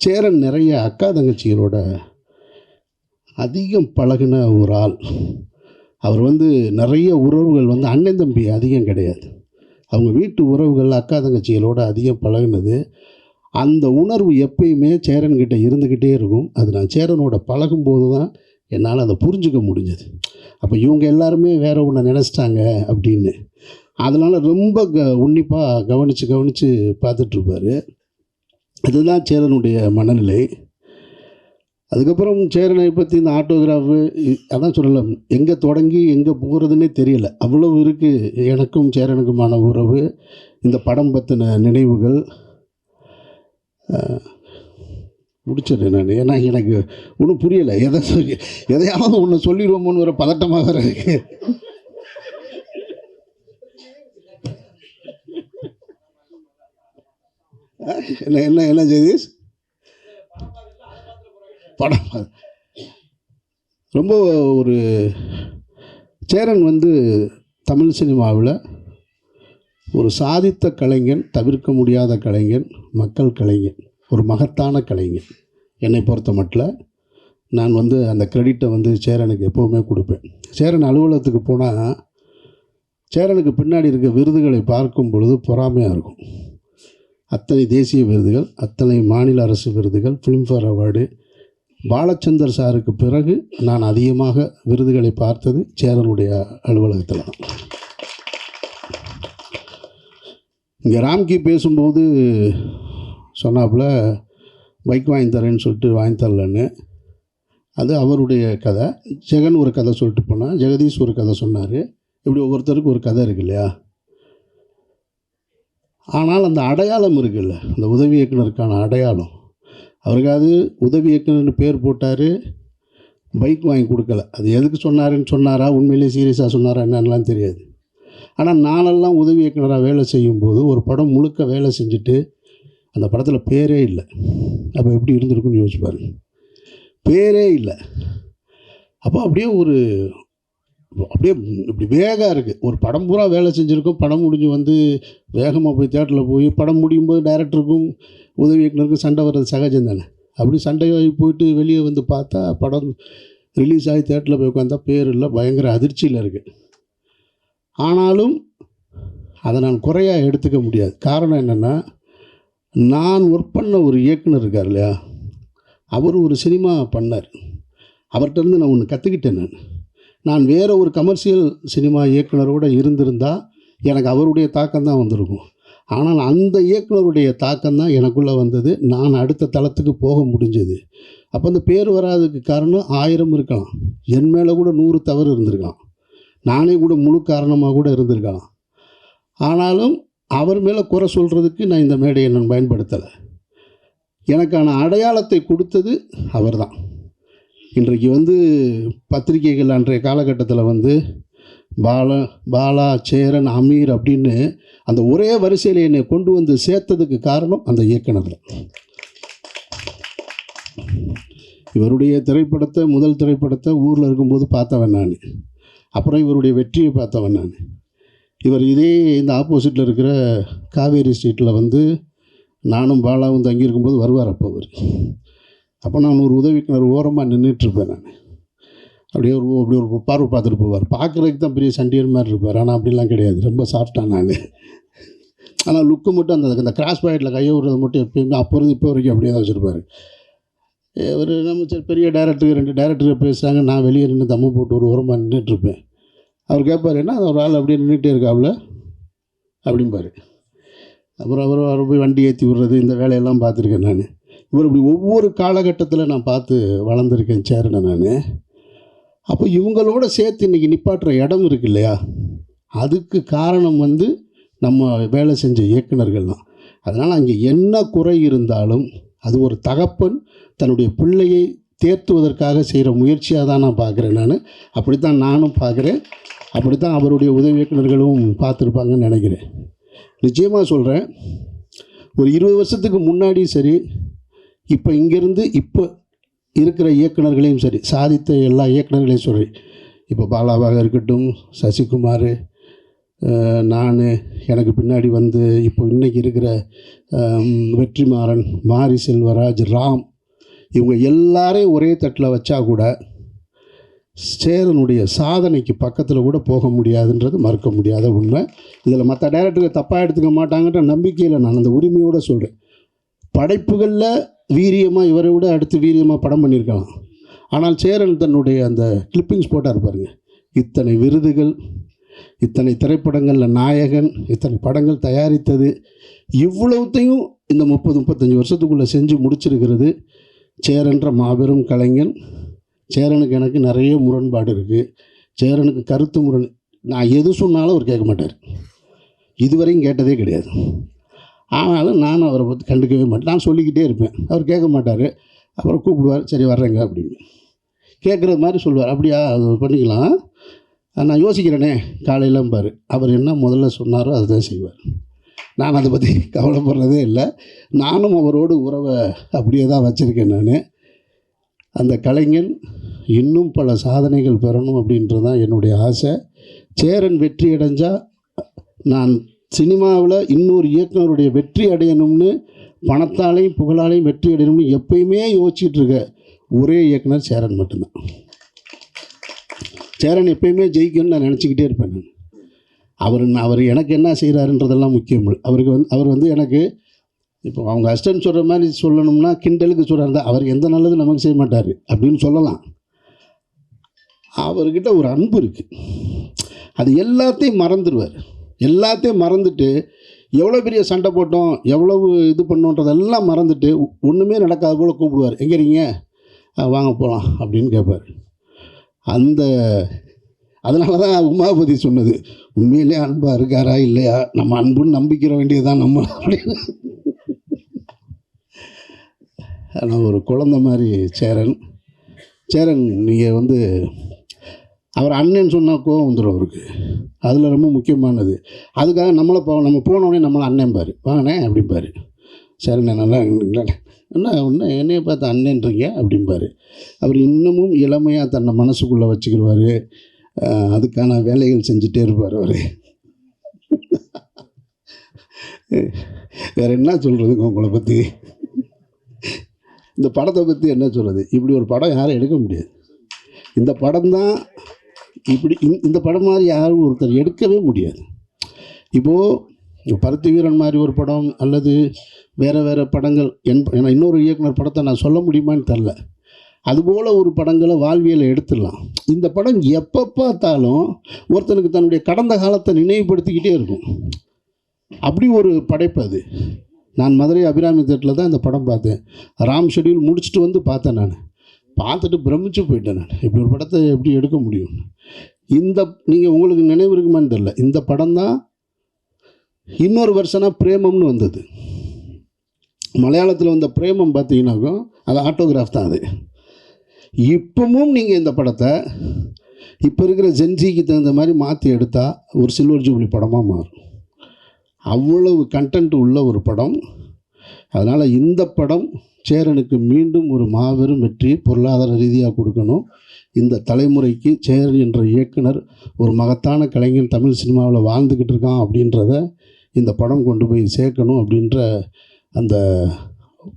சேரன் நிறைய அக்கா தங்கச்சிகளோட அதிகம் பழகின ஒரு ஆள். அவர் வந்து நிறைய உறவுகள் வந்து அண்ணன் தம்பி அதிகம் கிடையாது, அவங்க வீட்டு உறவுகள் அக்கா தங்கச்சிகளோட அதிகம் பழகினது. அந்த உணர்வு எப்பயுமே சேரன்கிட்ட இருந்துக்கிட்டே இருக்கும். அது நான் சேரனோட பழகும்போது தான் என்னால் அதை புரிஞ்சுக்க முடிஞ்சது. அப்போ இவங்க எல்லாருமே வேற ஒன்று நினச்சிட்டாங்க அப்படின்னு. அதனால் ரொம்ப உன்னிப்பாக கவனித்து பார்த்துட்ருப்பார். அதுதான் சேரனுடைய மனநிலை. அதுக்கப்புறம் சேரனை பற்றி இந்த ஆட்டோகிராஃபு அதான் சொல்லலாம், எங்கே தொடங்கி எங்கே போகிறதுனே தெரியல, அவ்வளவு இருக்குது எனக்கும் சேரனுக்குமான உறவு. இந்த படம் பற்றின நினைவுகள் முடிச்சிடுறேன் நான், ஏன்னா எனக்கு ஒன்றும் புரியலை. எதையாவது ஒன்று சொல்லிடுவோமோன்னு ஒரு பதட்டமாக வேறு இருக்கு. என்ன ஜெகதீஷ் படம் ரொம்ப ஒரு சேரன் வந்து தமிழ் சினிமாவில் ஒரு சாதித்த கலைஞன், தவிர்க்க முடியாத கலைஞன், மக்கள் கலைஞன், ஒரு மகத்தான கலைஞன். என்னை பொறுத்த மட்டும் நான் வந்து அந்த கிரெடிட்டை வந்து சேரனுக்கு எப்போவுமே கொடுப்பேன். சேரன் அலுவலகத்துக்கு போனால் சேரனுக்கு பின்னாடி இருக்க விருதுகளை பார்க்கும் பொழுது பொறாமையாக இருக்கும். அத்தனை தேசிய விருதுகள், அத்தனை மாநில அரசு விருதுகள், ஃபிலிம்ஃபேர் அவார்டு. பாலச்சந்தர் சாருக்கு பிறகு நான் அதிகமாக விருதுகளை பார்த்தது சேரனுடைய அலுவலகத்தில் தான். இங்கே ராம்கி பேசும்போது சொன்னாப்புல பைக் வாங்கி தரேன்னு சொல்லிட்டு வாங்கி தரலன்னு. அது அவருடைய கதை. ஜெகன் ஒரு கதை சொல்லிட்டு போனால், ஜெகதீஷ் ஒரு கதை சொன்னார். இப்படி ஒவ்வொருத்தருக்கு ஒரு கதை இருக்கு இல்லையா? ஆனால் அந்த அடையாளம் இருக்குல்ல, அந்த உதவி இயக்குனருக்கான அடையாளம். அவருக்காவது உதவி இயக்குனர்னு பேர் போட்டார், பைக் வாங்கி கொடுக்கல. அது எதுக்கு சொன்னாரா, உண்மையிலேயே சீரியஸாக சொன்னாரா என்னன்னெலாம் தெரியாது. ஆனால் நானெல்லாம் உதவி இயக்குனராக வேலை செய்யும்போது ஒரு படம் முழுக்க வேலை செஞ்சுட்டு அந்த படத்தில் பேரே இல்லை. அப்போ எப்படி இருந்திருக்குன்னு யோசிச்சு பாருங்க. பேரே இல்லை. அப்போ அப்படியே இப்படி வேகம் இருக்குது. ஒரு படம் பூரா வேலை செஞ்சுருக்கோம், படம் முடிஞ்சு வந்து வேகமாக போய் தேட்டரில் போய் படம் முடியும் போது டைரக்டருக்கும் உதவி இயக்குனருக்கும் சண்டை வர்றது சகஜம் தானே. அப்படி சண்டையாகி போயிட்டு வெளியே வந்து பார்த்தா படம் ரிலீஸ் ஆகி தேட்டரில் போய் உட்காந்தா பேர் இல்லை, பயங்கர அதிர்ச்சியில் இருக்குது. ஆனாலும் அதை நான் குறையாக எடுத்துக்க முடியாது. காரணம் என்னென்னா, நான் ஒர்க் பண்ண ஒரு இயக்குனர் இருக்கார் இல்லையா, அவர் ஒரு சினிமா பண்ணார். அவர்கிட்டருந்து நான் ஒன்று கற்றுக்கிட்டேன். நான் வேறு ஒரு கமர்ஷியல் சினிமா இயக்குனரோடு இருந்திருந்தால் எனக்கு அவருடைய தாக்கம் தான் வந்திருக்கும். ஆனால் அந்த இயக்குனருடைய தாக்கம் தான் எனக்குள்ளே வந்தது. நான் அடுத்த தளத்துக்கு போக முடிஞ்சது. அப்போ அந்த பேர் வராதுக்கு காரணம் 1000 இருக்கலாம். என் மேலே கூட 100 தவறு இருந்திருக்கலாம். நானே கூட முழு காரணமாக கூட இருந்திருக்கலாம். ஆனாலும் அவர் மேலே குறை சொல்கிறதுக்கு நான் இந்த மேடையை நான் பயன்படுத்தலை. எனக்கான அடையாளத்தை கொடுத்தது அவர் தான். இன்றைக்கு வந்து பத்திரிகைகள் அன்றைய காலகட்டத்தில் பாலா, சேரன், அமீர் அப்படின்னு அந்த ஒரே வரிசையில் என்னை கொண்டு வந்து சேர்த்ததுக்கு காரணம் அந்த இயக்குனர் தான். இவருடைய திரைப்படத்தை, முதல் திரைப்படத்தை ஊரில் இருக்கும்போது பார்த்தவன் நான். அப்புறம் இவருடைய வெற்றியை பார்த்தவன் நான். இவர் இதே இந்த ஆப்போசிட்டில் இருக்கிற காவேரி ஸ்ட்ரீட்டில் நானும் பாலாவும் தங்கியிருக்கும்போது வருவார். அப்போ நான் ஒரு உதவிக்குனர் ஓரமாக நின்றுட்டுருப்பேன். நான் அப்படியே ஒரு பார்வை பார்த்துட்டு போவார். பார்க்குறதுக்கு தான் பெரிய சண்டியர் மாதிரி இருப்பார். ஆனால் அப்படிலாம் கிடையாது. ரொம்ப சாஃப்டாக நான். ஆனால் லுக்கு மட்டும் அந்த கிராஸ் பாயிண்டில் கையை விடுறது மட்டும் எப்பயுமே அப்போ இருந்து இப்போ வரைக்கும் அப்படியே தான் வச்சுருப்பார். ஒரு நம்ம சரி பெரிய டேரக்டர் 2 டேரக்டர் பேசுகிறாங்க, நான் வெளியே நின்று தம்மு போட்டு ஒரு ஓரமாக நின்றுட்டுருப்பேன். அவர் கேட்பார், என்ன ஒரு ஆள் அப்படியே நின்றுட்டே இருக்காப்புல அப்படிம்பார். அப்புறம் அவர் போய் வண்டி ஏற்றி விடுறது, இந்த வேலையெல்லாம் பார்த்துருக்கேன் நான். இவர் இப்படி ஒவ்வொரு காலகட்டத்தில் நான் பார்த்து வளர்ந்துருக்கேன் சேரனை நான். அப்போ இவங்களோட சேர்த்து இன்றைக்கி நிப்பாட்டுற இடம் இருக்கு இல்லையா, அதுக்கு காரணம் நம்ம வேலை செஞ்ச இயக்குனர்கள் தான். அதனால் அங்கே என்ன குறை இருந்தாலும் அது ஒரு தகப்பன் தன்னுடைய பிள்ளையை தேர்த்துவதற்காக செய்கிற முயற்சியாக தான் நான் பார்க்குறேன். அப்படித்தான் நானும் பார்க்குறேன். அப்படித்தான் அவருடைய உதவி இயக்குனர்களும் பார்த்துருப்பாங்கன்னு நினைக்கிறேன். நிச்சயமாக சொல்கிறேன், ஒரு 20 வருஷத்துக்கு முன்னாடி சரி, இப்போ இங்கேருந்து இப்போ இருக்கிற இயக்குனர்களையும் சரி, சாதித்த எல்லா இயக்குனர்களையும் சரி, இப்போ பாலாவாக இருக்கட்டும், சசிகுமார், நான், எனக்கு பின்னாடி இப்போ இன்றைக்கி இருக்கிற வெற்றிமாறன், மாரி செல்வராஜ், ராம், இவங்க எல்லாரையும் ஒரே தட்டில் வச்சா கூட சேரனுடைய சாதனைக்கு பக்கத்தில் கூட போக முடியாதுன்றது மறுக்க முடியாத உண்மை. இதில் மற்ற டைரக்டர்கள் தப்பாக எடுத்துக்க மாட்டாங்கன்ற நம்பிக்கையில் நான் அந்த உரிமையோடு சொல்கிறேன். படைப்புகளில் வீரியமாக இவரை விட அடுத்து வீரியமாக படம் பண்ணியிருக்கலாம். ஆனால் சேரன் தன்னுடைய அந்த கிளிப்பிங்ஸ் போட்டார் பாருங்க, இத்தனை விருதுகள், இத்தனை திரைப்படங்களில் நாயகன், இத்தனை படங்கள் தயாரித்தது, இவ்வளவுத்தையும் இந்த 30-35 வருஷத்துக்குள்ளே செஞ்சு முடிச்சிருக்கிறது சேரன்ற மாபெரும் கலைஞன். சேரனுக்கு எனக்கு நிறைய முரண்பாடு இருக்குது. சேரனுக்கு கருத்து முரண். நான் எது சொன்னாலும் அவர் கேட்க மாட்டார். இதுவரையும் கேட்டதே கிடையாது. ஆனாலும் நான் அவரை பற்றி கண்டுக்கவே மாட்டேன். நான் சொல்லிக்கிட்டே இருப்பேன், அவர் கேட்க மாட்டார். அப்புறம் கூப்பிடுவார், சரி வர்றேங்க அப்படின்னு கேட்குறது மாதிரி சொல்லுவார். அப்படியா, அது பண்ணிக்கலாம், நான் யோசிக்கிறேனே காலையிலம்பார். அவர் என்ன முதல்ல சொன்னாரோ அதுதான் செய்வார். நான் அதை பற்றி கவலைப்படுறதே இல்லை. நானும் அவரோடு உறவை அப்படியே தான் வச்சுருக்கேன். நான் அந்த கலைஞன் இன்னும் பல சாதனைகள் பெறணும் அப்படின்றது தான் என்னுடைய ஆசை. சேரன் வெற்றி அடைஞ்சால் நான் சினிமாவில் இன்னொரு இயக்குனருடைய வெற்றி அடையணும்னு, பணத்தாலையும் புகழாலையும் வெற்றி அடையணும்னு எப்பயுமே யோசிச்சுட்ருக்க ஒரே இயக்குனர் சேரன் மட்டும்தான். சேரன் எப்பயுமே ஜெயிக்கணும்னு நான் நினச்சிக்கிட்டே இருப்பேன். நான் அவர் எனக்கு என்ன செய்கிறாருன்றதெல்லாம் முக்கியம். அவர் எனக்கு இப்போ அவங்க அசிஸ்டன்ட் சொல்கிற மாதிரி சொல்லணும்னா கிண்டலுக்கு சொல்கிறாரு, அவர் எந்த நல்லது நமக்கு செய்ய மாட்டார் அப்படின்னு சொல்லலாம். அவர்கிட்ட ஒரு அன்பு இருக்குது. அது எல்லாத்தையும் மறந்துடுவார். எல்லாத்தையும் மறந்துட்டு எவ்வளோ பெரிய சண்டை போட்டோம், எவ்வளவு இது பண்ணோன்றதெல்லாம் மறந்துட்டு ஒன்றுமே நடக்காத போல் கூப்பிடுவார். எங்கே இருக்கீங்க, வாங்க போகலாம் அப்படின்னு கேட்பார். அதனால தான் உமாபதி சொன்னது, உண்மையிலே அன்பாக இருக்காரா இல்லையா, நம்ம அன்புன்னு நம்பிக்கிற வேண்டியதுதான் நம்ம அப்படின்னு. ஆனால் ஒரு குழந்தை மாதிரி சேரன் நீங்கள் அவர் அண்ணன் சொன்னால் கோவம் வந்துடும் அவருக்கு. அதில் ரொம்ப முக்கியமானது. அதுக்காக நம்ம போனோடனே நம்மளை அண்ணன் பாரு, வாங்கண்ணே அப்படிம்பாரு. சரிண்ணே நல்லா என்ன ஒன்று என்னையை பார்த்து அண்ணன்றீங்க அப்படிம்பாரு. அவர் இன்னமும் இளமையாக தன்னை மனசுக்குள்ளே வச்சுக்கிடுவார். அதுக்கான வேலைகள் செஞ்சுட்டே இருப்பார் அவர். வேறு என்ன சொல்கிறதுங்க உங்களை பற்றி, இந்த படத்தை பற்றி என்ன சொல்கிறது. இப்படி ஒரு படம் யாரும் எடுக்க முடியாது. இந்த படம் தான் இப்படி இந்த படம் மாதிரி யாரும் ஒருத்தர் எடுக்கவே முடியாது. இப்போது பருத்தி வீரன் மாதிரி ஒரு படம் அல்லது வேறு படங்கள் ஏன்னா இன்னொரு இயக்குனர் படத்தை நான் சொல்ல முடியுமான்னு தெரில. அதுபோல் ஒரு படங்களை வாழ்வியலை எடுத்துடலாம். இந்த படம் எப்போ பார்த்தாலும் ஒருத்தனுக்கு தன்னுடைய கடந்த காலத்தை நினைவுபடுத்திக்கிட்டே இருக்கும். அப்படி ஒரு படைப்பு அது. நான் மதுரை அபிராமி தேட்டரில் தான் இந்த படம் பார்த்தேன். ராம் ஷெட்யூல் முடிச்சுட்டு வந்து பார்த்தேன். நான் பார்த்துட்டு பிரமிச்சு போயிட்டேன். நான் இப்படி ஒரு படத்தை எப்படி எடுக்க முடியும்? நீங்கள் உங்களுக்கு நினைவு இருக்குமான்னு தெரில, இந்த படம் தான் இன்னொரு வருஷனாக பிரேமம்னு வந்தது. மலையாளத்தில் வந்த பிரேமம் பார்த்தீங்கன்னாக்கும் அது ஆட்டோகிராஃப் தான். அது இப்பவும் நீங்கள் இந்த படத்தை இப்போ இருக்கிற ஜென்சிக்கு தகுந்த மாதிரி மாற்றி எடுத்தால் ஒரு சில்வர் ஜூப்ளி படமாக மாறும். அவ்வளவு கண்டென்ட் உள்ள ஒரு படம். அதனால் இந்த படம் சேரனுக்கு மீண்டும் ஒரு மாபெரும் வெற்றி பொருளாதார ரீதியாக கொடுக்கணும். இந்த தலைமுறைக்கு சேரன் என்ற இயக்குனர் ஒரு மகத்தான கலைஞன் தமிழ் சினிமாவில் வாழ்ந்துக்கிட்டு இருக்கான் அப்படின்றத இந்த படம் கொண்டு போய் சேர்க்கணும் அப்படின்ற அந்த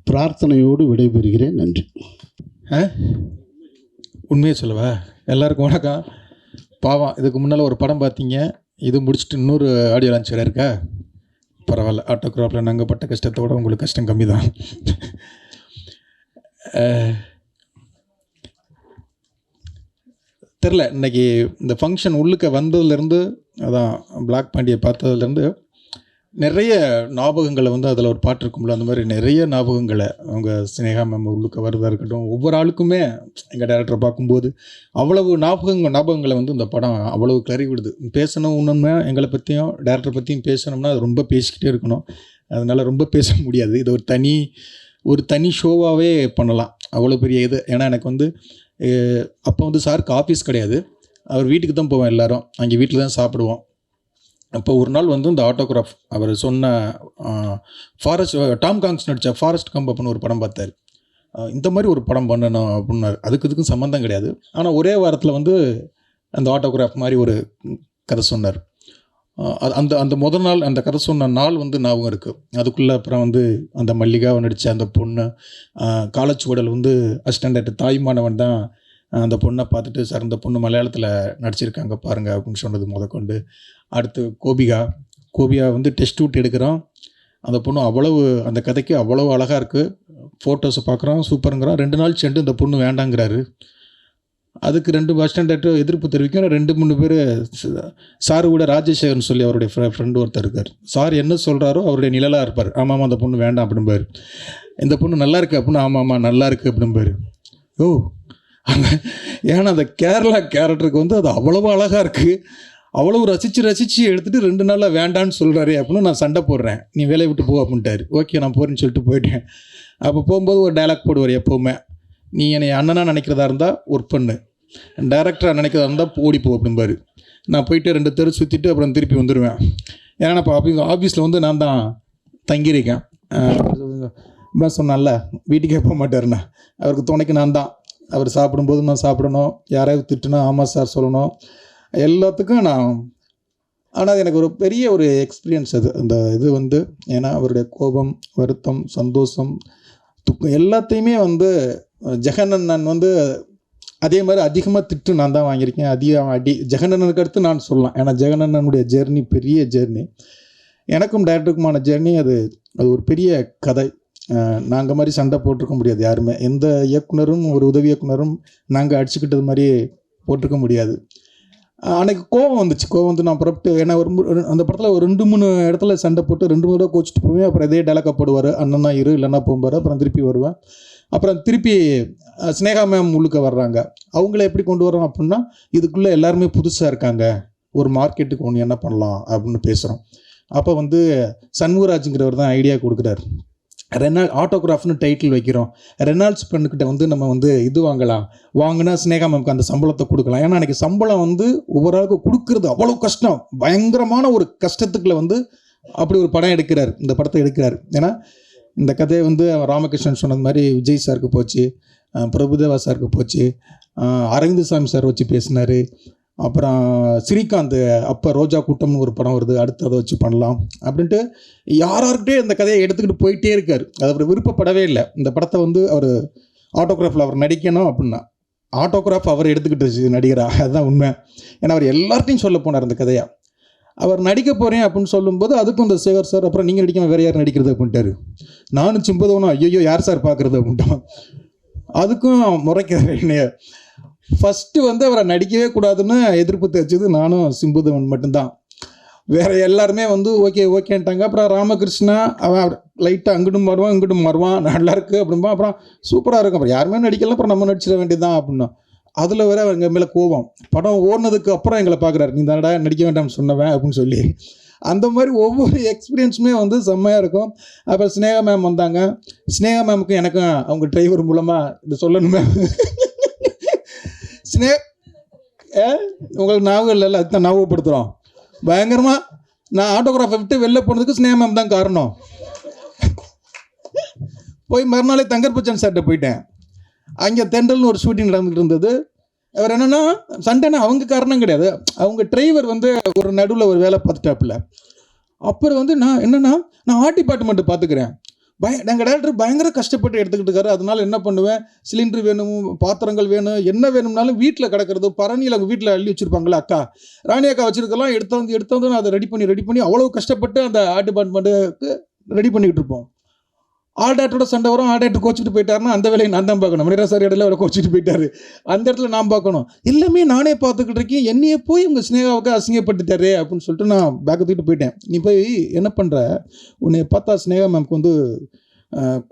பிரார்த்தனையோடு விடைபெறுகிறேன். நன்றி. உண்மையை சொல்லவா? எல்லாருக்கும் வணக்கம். பாவம், இதுக்கு முன்னால் ஒரு படம் பார்த்தீங்க, இது முடிச்சுட்டு இன்னொரு ஆடியோ லான்ச் வேறு இருக்கா? பரவாயில்ல, ஆட்டோகிராஃபில் நாங்கள் பட்ட கஷ்டத்தோட உங்களுக்கு கஷ்டம் கம்மி தான். தெரில, இன்றைக்கி இந்த ஃபங்க்ஷன் உள்ளுக்க வந்ததுலேருந்து, அதான் பிளாக் பாண்டியை பார்த்ததுலேருந்து நிறைய ஞாபகங்களை வந்து அதில் ஒரு பாட்டு இருக்கும்ல, அந்த மாதிரி நிறைய ஞாபகங்களை அவங்க ஸ்னேகா மேம் உள்ளுக்க வருதாக இருக்கட்டும், ஒவ்வொரு ஆளுக்குமே எங்கள் டேரக்டரை பார்க்கும்போது அவ்வளவு ஞாபகங்களை வந்து இந்த படம் அவ்வளவு கிளறி விடுது. பேசணும் இன்னொன்று எங்களை பற்றியும் டேரக்டரை பற்றியும் பேசணும்னா அது ரொம்ப பேசிக்கிட்டே இருக்கணும். அதனால் ரொம்ப பேச முடியாது. இது ஒரு தனி ஷோவாகவே பண்ணலாம், அவ்வளோ பெரிய இது. ஏன்னா எனக்கு வந்து அப்போ வந்து சாருக்கு ஆஃபீஸ் கிடையாது, அவர் வீட்டுக்கு தான் போவேன். எல்லோரும் அங்கே வீட்டில் தான் சாப்பிடுவோம். அப்போ ஒரு நாள் வந்து இந்த ஆட்டோகிராஃப் அவர் சொன்ன ஃபாரஸ்ட் டாம் காங்ஸ் நடித்த ஃபாரஸ்ட் கம்ப் அப்படின்னு ஒரு படம் பார்த்தார். இந்த மாதிரி ஒரு படம் பண்ணணும் அப்படின்னாரு. இதுக்கும் சம்மந்தம் கிடையாது. ஆனால் ஒரே வாரத்தில் வந்து அந்த ஆட்டோகிராஃப் மாதிரி ஒரு கதை சொன்னார். அந்த முதல் நாள் அந்த கதை சொன்ன நாள் வந்து ஞாபகம் இருக்குது. அதுக்குள்ளே அப்புறம் வந்து அந்த மல்லிகாவை நடித்த அந்த பொண்ணு காலச்சுவடல் வந்து அசிஸ்டண்ட் தாய்மானவன் தான் அந்த பொண்ணை பார்த்துட்டு, சார் இந்த பொண்ணு மலையாளத்தில் நடிச்சிருக்காங்க பாருங்கள் அப்படின்னு சொன்னது முதற்கொண்டு. அடுத்து கோபியா வந்து டெஸ்ட் அவுட் எடுக்கிறோம். அந்த பொண்ணு அவ்வளவு அந்த கதைக்கு அவ்வளவு அழகாக இருக்குது. ஃபோட்டோஸை பார்க்குறோம், சூப்பருங்கிறோம். 2 நாள் சென்று இந்த பொண்ணு வேண்டாங்கிறாரு. அதுக்கு 2 அசிஸ்டண்ட் எதிர்ப்பு தெரிவிக்கும். 2-3 பேர் சார் கூட ராஜசேகர்னு சொல்லி அவருடைய ஃப்ரெண்டு ஒருத்தர் இருக்கார். சார் என்ன சொல்கிறாரோ அவருடைய நிழலாக இருப்பார். ஆமாம் அந்த பொண்ணு வேண்டாம் அப்படிம்பார். இந்த பொண்ணு நல்லா இருக்குது அப்படின்னு, ஆமாம் நல்லா இருக்குது அப்படிம்பார். ஏன்னா அந்த கேரளா கேரக்டருக்கு வந்து அது அவ்வளவு அழகாக இருக்குது, அவ்வளவு ரசித்து எடுத்துகிட்டு 2 நாளில் வேண்டான்னு சொல்கிறாரு அப்படின்னு நான் சண்டை போடுறேன். நீ வேலையை விட்டு போ அப்படின்ட்டார். ஓகே நான் போகிறேன்னு சொல்லிட்டு போயிட்டேன். அப்போ போகும்போது ஒரு டைலாக் போடுவார் எப்போவுமே, நீ என்னை அண்ணனாக நினைக்கிறதா இருந்தால் ஒர்க் பண்ணு, டைரக்டராக நினைக்கிறதா இருந்தால் ஓடிப்போ அப்படிம்பாரு. நான் போயிட்டு 2 தெரு சுற்றிட்டு அப்புறம் திருப்பி வந்துடுவேன். ஏன்னா இப்போ ஆஃபீஸில் வந்து நான் தான் தங்கியிருக்கேன். சொன்னால வீட்டுக்கே போக மாட்டாருண்ணா, அவருக்கு துணைக்கு நான் தான். அவர் சாப்பிடும்போது நான் சாப்பிடணும், யாராவது திட்டுனா ஆமாம் சார் சொல்லணும், எல்லாத்துக்கும் நான். ஆனால் எனக்கு ஒரு பெரிய ஒரு எக்ஸ்பீரியன்ஸ் அது அந்த இது வந்து. ஏன்னா அவருடைய கோபம், வருத்தம், சந்தோஷம், துக்கம் எல்லாத்தையுமே வந்து ஜெகனண்ணன் வந்து அதே மாதிரி அதிகமாக திட்டு நான் தான் வாங்கியிருக்கேன். அதிகம் ஜெகனண்ணனுக்கு அடுத்து நான் சொல்லலாம். ஏன்னா ஜெகனண்ணனுடைய ஜேர்னி பெரிய ஜேர்னி, எனக்கும் டைரக்டருக்குமான ஜேர்னி. அது ஒரு பெரிய கதை. நாங்கள் மாதிரி சண்டை போட்டிருக்க முடியாது யாருமே. எந்த இயக்குனரும் ஒரு உதவி இயக்குனரும் நாங்கள் அடிச்சுக்கிட்டது மாதிரி போட்டிருக்க முடியாது. அன்றைக்கி கோவம் வந்துச்சு. கோவம் வந்து நான் புறப்பட்டு, ஏன்னா அந்த படத்தில் ஒரு 2-3 இடத்துல சண்டை போட்டு 2-3 தடவை கோச்சிட்டு போவேன். அப்புறம் இதே டைலாக்காக போடுவார், அண்ணனா இரு இல்லைன்னா போகும்பார். அப்புறம் திருப்பி வருவேன். அப்புறம் திருப்பி ஸ்னேகா மேம் உள்ளுக்க வர்றாங்க. அவங்கள எப்படி கொண்டு வரோம் அப்படின்னா, இதுக்குள்ளே எல்லாருமே புதுசாக இருக்காங்க, ஒரு மார்க்கெட்டுக்கு ஒன்று என்ன பண்ணலாம் அப்படின்னு பேசுகிறோம். அப்போ வந்து சண்முகராஜுங்கிறவர் தான் ஐடியா கொடுக்குறாரு. ஆட்டோகிராஃப்னு டைட்டில் வைக்கிறோம். ரெனால்ட்ஸ் பெண்ணுக்கிட்ட வந்து நம்ம வந்து இது வாங்கினா ஸ்னேகா மேம்க்கு அந்த சம்பளத்தை கொடுக்கலாம். ஏன்னா அன்றைக்கி சம்பளம் வந்து ஒவ்வொரு ஆளுக்கும் கொடுக்குறது அவ்வளோ கஷ்டம். பயங்கரமான ஒரு கஷ்டத்துக்குள்ள வந்து அப்படி ஒரு படம் எடுக்கிறார், இந்த படத்தை எடுக்கிறார். ஏன்னா இந்த கதையை வந்து ராமகிருஷ்ணன் சொன்னது மாதிரி விஜய் சாருக்கு போச்சு, பிரபுதேவா சாருக்கு போச்சு, அரவிந்த் சாமி சார் வச்சு பேசினார். அப்புறம் ஸ்ரீகாந்த் அப்போ ரோஜா கூட்டம்னு ஒரு படம் வருது, அடுத்து அதை வச்சு பண்ணலாம் அப்படின்ட்டு யார்கிட்டே இந்த கதையை எடுத்துக்கிட்டு போயிட்டே இருக்கார். அது அவர் விருப்பப்படவே இல்லை. இந்த படத்தை வந்து அவர் ஆட்டோகிராஃபில் அவர் நடிக்கணும் அப்படின்னா ஆட்டோகிராஃப் அவர் எடுத்துக்கிட்டு நடிகரா, அதுதான் உண்மை. ஏன்னா அவர் எல்லார்ட்டையும் சொல்ல போனார் அந்த கதையை. அவர் நடிக்க போகிறேன் அப்படின்னு சொல்லும்போது அதுக்கும் இந்த சேகர் சார் அப்புறம் நீங்கள் நடிக்காமல் வேறு யார் நடிக்கிறது அப்படின்ட்டாரு. நானும் சிம்புதவனும் ஐயோ யார் சார் பார்க்குறது அப்படின்ட்டோம். அதுக்கும் முறைக்கிறார் என்னைய. ஃபஸ்ட்டு வந்து அவரை நடிக்கவே கூடாதுன்னு எதிர்ப்பு தெரிச்சது நானும் சிம்புதவன் மட்டும்தான். வேறு எல்லாருமே வந்து ஓகேன்ட்டாங்க. அப்புறம் ராமகிருஷ்ணா அவன் லைட்டாக அங்கிட்டும் வருவான் நல்லா இருக்குது அப்படின்பா. அப்புறம் சூப்பராக இருக்கும், அப்புறம் யாருமே நடிக்கலாம், அப்புறம் நம்ம நடிச்சிட வேண்டியதுதான் அப்படின்னா. அதில் வேற எங்கள் மேலே கோபம். படம் ஓடினதுக்கு அப்புறம் எங்களை பார்க்குறாரு, நீ தானடா நடிக்க வேண்டாம்னு சொன்னவன் அப்படின்னு சொல்லி. அந்த மாதிரி ஒவ்வொரு எக்ஸ்பீரியன்ஸுமே வந்து செம்மையாக இருக்கும். அப்புறம் ஸ்னேகா மேம் வந்தாங்க. ஸ்னேகா மேமுக்கும் எனக்கும் அவங்க டிரைவர் மூலமாக இது சொல்லணுமே, உங்களுக்கு ஞாபகம் இல்லைல்ல, அதுதான் ஞாபகப்படுத்துகிறோம். பயங்கரமாக நான் ஆட்டோகிராஃபை விட்டு வெளில போனதுக்கு ஸ்னேகா மேம் தான் காரணம். போய் மறுநாளே தங்கர்பச்சன் சார்கிட்ட போயிட்டேன். அங்கே தென்றல்னு ஒரு ஷூட்டிங் நடந்துகிட்டு இருந்தது. அவர் என்னென்னா சண்டைனா அவங்க காரணம் கிடையாது, அவங்க டிரைவர் வந்து ஒரு நடுவில் ஒரு வேலை பார்த்துட்டாப்புல. அப்புறம் வந்து நான் ஆர்ட் டிபார்ட்மெண்ட்டு பார்த்துக்கிறேன். எங்கள் டேரக்டர் பயங்கர கஷ்டப்பட்டு எடுத்துக்கிட்டு இருக்காரு. அதனால என்ன பண்ணுவேன், சிலிண்டர் வேணும், பாத்திரங்கள் வேணும், என்ன வேணும்னாலும் வீட்டில் கிடக்கிறது பரணியில் அவங்க வீட்டில் அள்ளி வச்சுருப்பாங்களே அக்கா ராணி அக்கா வச்சுருக்கலாம், எடுத்து வந்து அதை ரெடி பண்ணி அவ்வளோ கஷ்டப்பட்டு அந்த ஆர்ட் டிபார்ட்மெண்ட்டுக்கு ரெடி பண்ணிக்கிட்டு இருப்போம். ஆர்ட் டேரக்டரோட சண்டை வரும், ஆர்ட் டேரக்டர் கோச்சிட்டு போயிட்டாருன்னா அந்த வேலையை நான் தான் பார்க்கணும். மணிரா சார் இடையில அவரை கோச்சிட்டு போயிட்டாரு, அந்த இடத்துல நான் பார்க்கணும். எல்லாமே நானே பார்த்துக்கிட்டு இருக்கேன். என்னையே போய் உங்கள் ஸ்னேகாவுக்கு அசிங்கப்பட்டுட்டாரே அப்படின்னு சொல்லிட்டு நான் பேக்கை தூக்கிட்டு போயிட்டேன். நீ போய் என்ன பண்ணுற, உன்னை பார்த்தா ஸ்னேகா மேம்க்கு வந்து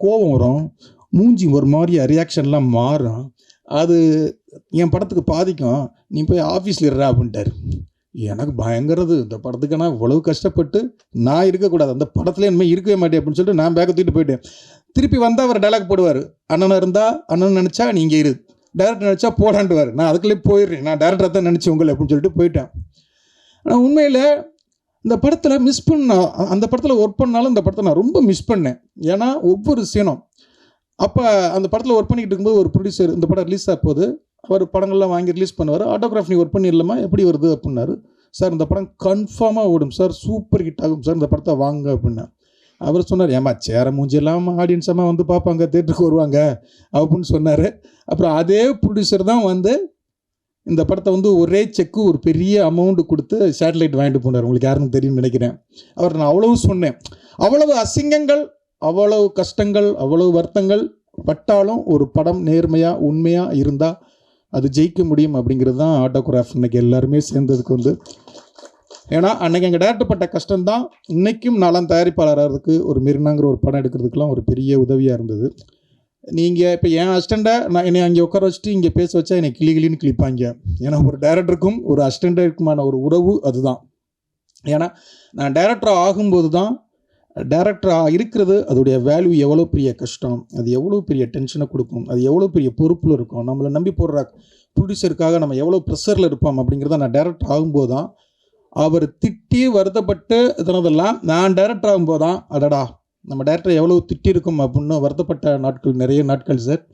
கோபம் வரும், மூஞ்சி ஒரு மாதிரி ரியாக்ஷன்லாம் மாறும், அது என் படத்துக்கு பாதிக்கும், நீ போய் ஆஃபீஸில் இருறா அப்படின்ட்டார். எனக்கு பயங்கரது, இந்த படத்துக்கு நான் இவ்வளவு கஷ்டப்பட்டு நான் இருக்கக்கூடாது, அந்த படத்துல இனிமேல் இருக்கவே மாட்டேன் அப்படின்னு சொல்லிட்டு நான் பேக்கை தூக்கிட்டு போயிட்டேன். திருப்பி வந்தால் அவர் டைலாக் போடுவார், அண்ணன் இருந்தால் அண்ணன் நினச்சா நீங்கள் இரு, டேரக்டர் நினச்சா போடாண்டுவார். நான் அதுக்குள்ளே போயிடுறேன், நான் டேரக்டரை தான் நினச்சி உங்களை அப்படின்னு சொல்லிட்டு போயிட்டேன். ஆனால் உண்மையில் இந்த படத்தில் மிஸ் அந்த படத்தில் ஒர்க் பண்ணாலும் இந்த படத்தை நான் ரொம்ப மிஸ் பண்ணேன். ஏன்னா ஒவ்வொரு சீனும் அப்போ அந்த படத்தில் ஒர்க் பண்ணிக்கிட்டு இருக்கும்போது ஒரு ப்ரொடியூசர் இந்த படம் ரிலீஸ் ஆகும்போது அவர் படங்கள்லாம் வாங்கி ரிலீஸ் பண்ணுவார். ஆட்டோகிராஃப் நீ ஒர்க் பண்ணிடலாமா, எப்படி வருது அப்படின்னாரு. சார் இந்த படம் கன்ஃபார்மாக ஓடும் சார், சூப்பர் ஹிட் ஆகும் சார், இந்த படத்தை வாங்க அப்படின்னா. அவர் சொன்னார், ஏமா சேர மூஞ்சி இல்லாமல் ஆடியன்ஸாக வந்து பார்ப்பாங்க, தேட்டருக்கு வருவாங்க அப்படின்னு சொன்னார். அப்புறம் அதே ப்ரொடியூசர் தான் வந்து இந்த படத்தை வந்து ஒரே செக்கு ஒரு பெரிய அமௌண்ட்டு கொடுத்து சேட்டலைட் வாங்கிட்டு போனார். உங்களுக்கு யாருன்னு தெரியும்னு நினைக்கிறேன். அவர் நான் அவ்வளவு சொன்னேன், அவ்வளவு அசிங்கங்கள், அவ்வளவு கஷ்டங்கள், அவ்வளவு வருத்தங்கள் பட்டாலும் ஒரு படம் நேர்மையாக உண்மையாக இருந்தால் அது ஜெயிக்க முடியும் அப்படிங்கிறது தான் ஆட்டோகிராஃப் இன்றைக்கி எல்லாருமே சேர்ந்ததுக்கு வந்து. ஏன்னா அன்றைக்கி எங்கள் டேரக்டர் பட்ட கஷ்டம்தான் இன்றைக்கும் நாலாம் தயாரிப்பாளராகிறதுக்கு ஒரு மெரினாங்கிற ஒரு படம் எடுக்கிறதுக்கெலாம் ஒரு பெரிய உதவியாக இருந்தது. நீங்கள் இப்போ என் அசிஸ்டண்ட்டை நான் என்னை அங்கே உட்கார வச்சுட்டு இங்கே பேச வச்சா என்னை கிளின்னு கிளிப்பாங்க. ஏன்னா ஒரு டைரக்டருக்கும் ஒரு அசிஸ்டண்ட்டுக்குமான ஒரு உறவு அதுதான். ஏன்னா நான் டைரக்டராக ஆகும்போது தான் டைரக்டராக இருக்கிறது அதோடைய வேல்யூ எவ்வளோ பெரிய கஷ்டம், அது எவ்வளோ பெரிய டென்ஷனை கொடுக்கும், அது எவ்வளோ பெரிய பொறுப்பில் இருக்கும், நம்மளை நம்பி போடுற ப்ரொடியூசருக்காக நம்ம எவ்வளோ ப்ரெஷரில் இருப்போம் அப்படிங்கிறத நான் டைரக்டர் ஆகும்போது தான், அவர் திட்டி வருத்தப்பட்டு இதனதெல்லாம் நான் டைரக்டர் ஆகும்போது தான் அடடா நம்ம டைரக்டர் எவ்வளோ திட்டி இருக்கும் அப்படின்னு வருத்தப்பட்ட நாட்கள் நிறைய நாட்கள் சார்.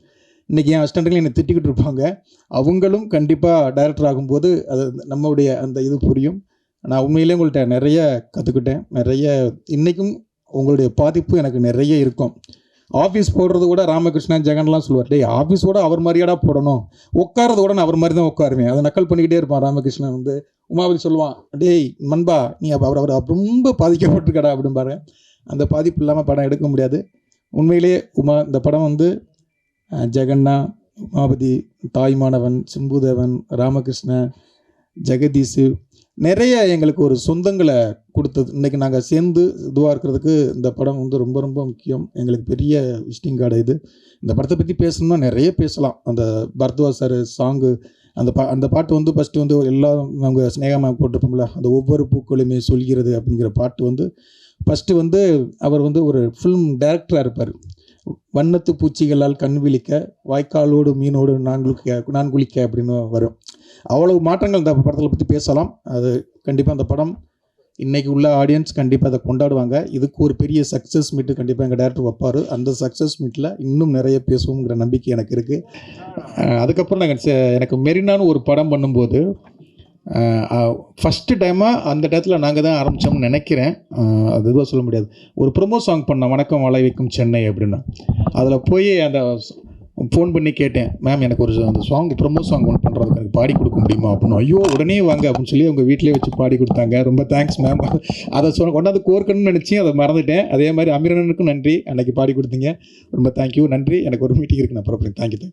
இன்றைக்கி என் அசிஸ்டண்ட்டுகள் என்னை திட்டிக்கிட்டு இருப்பாங்க, அவங்களும் கண்டிப்பாக டைரக்டர் ஆகும்போது அது நம்மளுடைய அந்த இது புரியும். நான் உண்மையிலே உங்கள்கிட்ட நிறைய கற்றுக்கிட்டேன், நிறைய இன்றைக்கும் உங்களுடைய பாதிப்பு எனக்கு நிறைய இருக்கும். ஆஃபீஸ் போடுறது கூட ராமகிருஷ்ணன் ஜெகன்லாம் சொல்லுவார், டேய் ஆஃபீஸோட அவர் மாதிரியாடா போடணும், உட்காரது கூட நான் அவர் மாதிரி தான் உட்காருவேன், அதை நக்கல் பண்ணிக்கிட்டே இருப்பான் ராமகிருஷ்ணன். வந்து உமாபதி சொல்லுவான், டேய் நண்பா நீ அவர் ரொம்ப பாதிக்கப்பட்டிருக்கடா அப்படின்பாரு. அந்த பாதிப்பு இல்லாமல் படம் எடுக்க முடியாது. உண்மையிலே இந்த படம் வந்து ஜெகன்னா, உமாபதி, தாய்மானவன், சிம்புதேவன், ராமகிருஷ்ணன், ஜெகதீஷு நிறைய எங்களுக்கு ஒரு சொந்தங்களை கொடுத்தது. இன்றைக்கி நாங்கள் சேர்ந்து இதுவாக இருக்கிறதுக்கு இந்த படம் வந்து ரொம்ப ரொம்ப முக்கியம். எங்களுக்கு பெரிய விசிட்டிங் கார்டு இது. இந்த படத்தை பற்றி பேசணும்னா நிறைய பேசலாம். அந்த பரத்வாஜ் சார் சாங்கு அந்த பாட்டு வந்து ஃபஸ்ட்டு வந்து எல்லாம் அவங்க ஸ்னேகா மேம் போட்டிருப்போம்ல, அந்த ஒவ்வொரு பூக்களுமே சொல்கிறது அப்படிங்கிற பாட்டு வந்து ஃபஸ்ட்டு வந்து அவர் வந்து ஒரு ஃபிலிம் டைரக்டராக இருப்பார். வண்ணத்து பூச்சிகளால் கண் விழிக்க, வாய்க்காலோடு மீனோடு நான் குளிக்க அப்படின்னு வரும். அவ்வளவு மாற்றங்கள் இந்த படத்தில் பற்றி பேசலாம். அது கண்டிப்பாக அந்த படம் இன்றைக்கி உள்ள ஆடியன்ஸ் கண்டிப்பாக அதை கொண்டாடுவாங்க. இதுக்கு ஒரு பெரிய சக்ஸஸ் மீட்டு கண்டிப்பாக எங்கள் டேரக்டர் வைப்பார். அந்த சக்ஸஸ் மீட்டில் இன்னும் நிறைய பேசுவோங்கிற நம்பிக்கை எனக்கு இருக்குது. அதுக்கப்புறம் எனக்கு மெரினான்னு ஒரு படம் பண்ணும்போது ஃபஸ்ட்டு டைமாக அந்த டயத்தில் நாங்கள் தான் ஆரம்பித்தோம்னு நினைக்கிறேன். அது இதுவாக சொல்ல முடியாது. ஒரு ப்ரொமோ சாங் பண்ணோம், வணக்கம் வாழ வைக்கும் சென்னை அப்படின்னா. அதில் போய் அந்த ஃபோன் பண்ணி கேட்டேன், மேம் எனக்கு ஒரு அந்த சாங் ப்ரொமோ சாங் ஒன்று பண்ணுறதுக்கு எனக்கு பாடி கொடுக்க முடியுமா அப்படின்னு. ஐயோ உடனே வாங்க அப்படின்னு சொல்லி அவங்க வீட்டிலே வச்சு பாடி கொடுத்தாங்க. ரொம்ப தேங்க்ஸ் மேம். அதை கொண்டாந்து கோர்க்கணும்னு நினச்சி அதை மறந்துட்டேன். அதே மாதிரி அமீரனுக்கும் நன்றி, அன்றைக்கி பாடி கொடுத்தீங்க. ரொம்ப தேங்க்யூ, நன்றி. எனக்கு ஒரு மீட்டிங் இருக்குது, நான் புறப்படுறேன். தேங்க்யூ.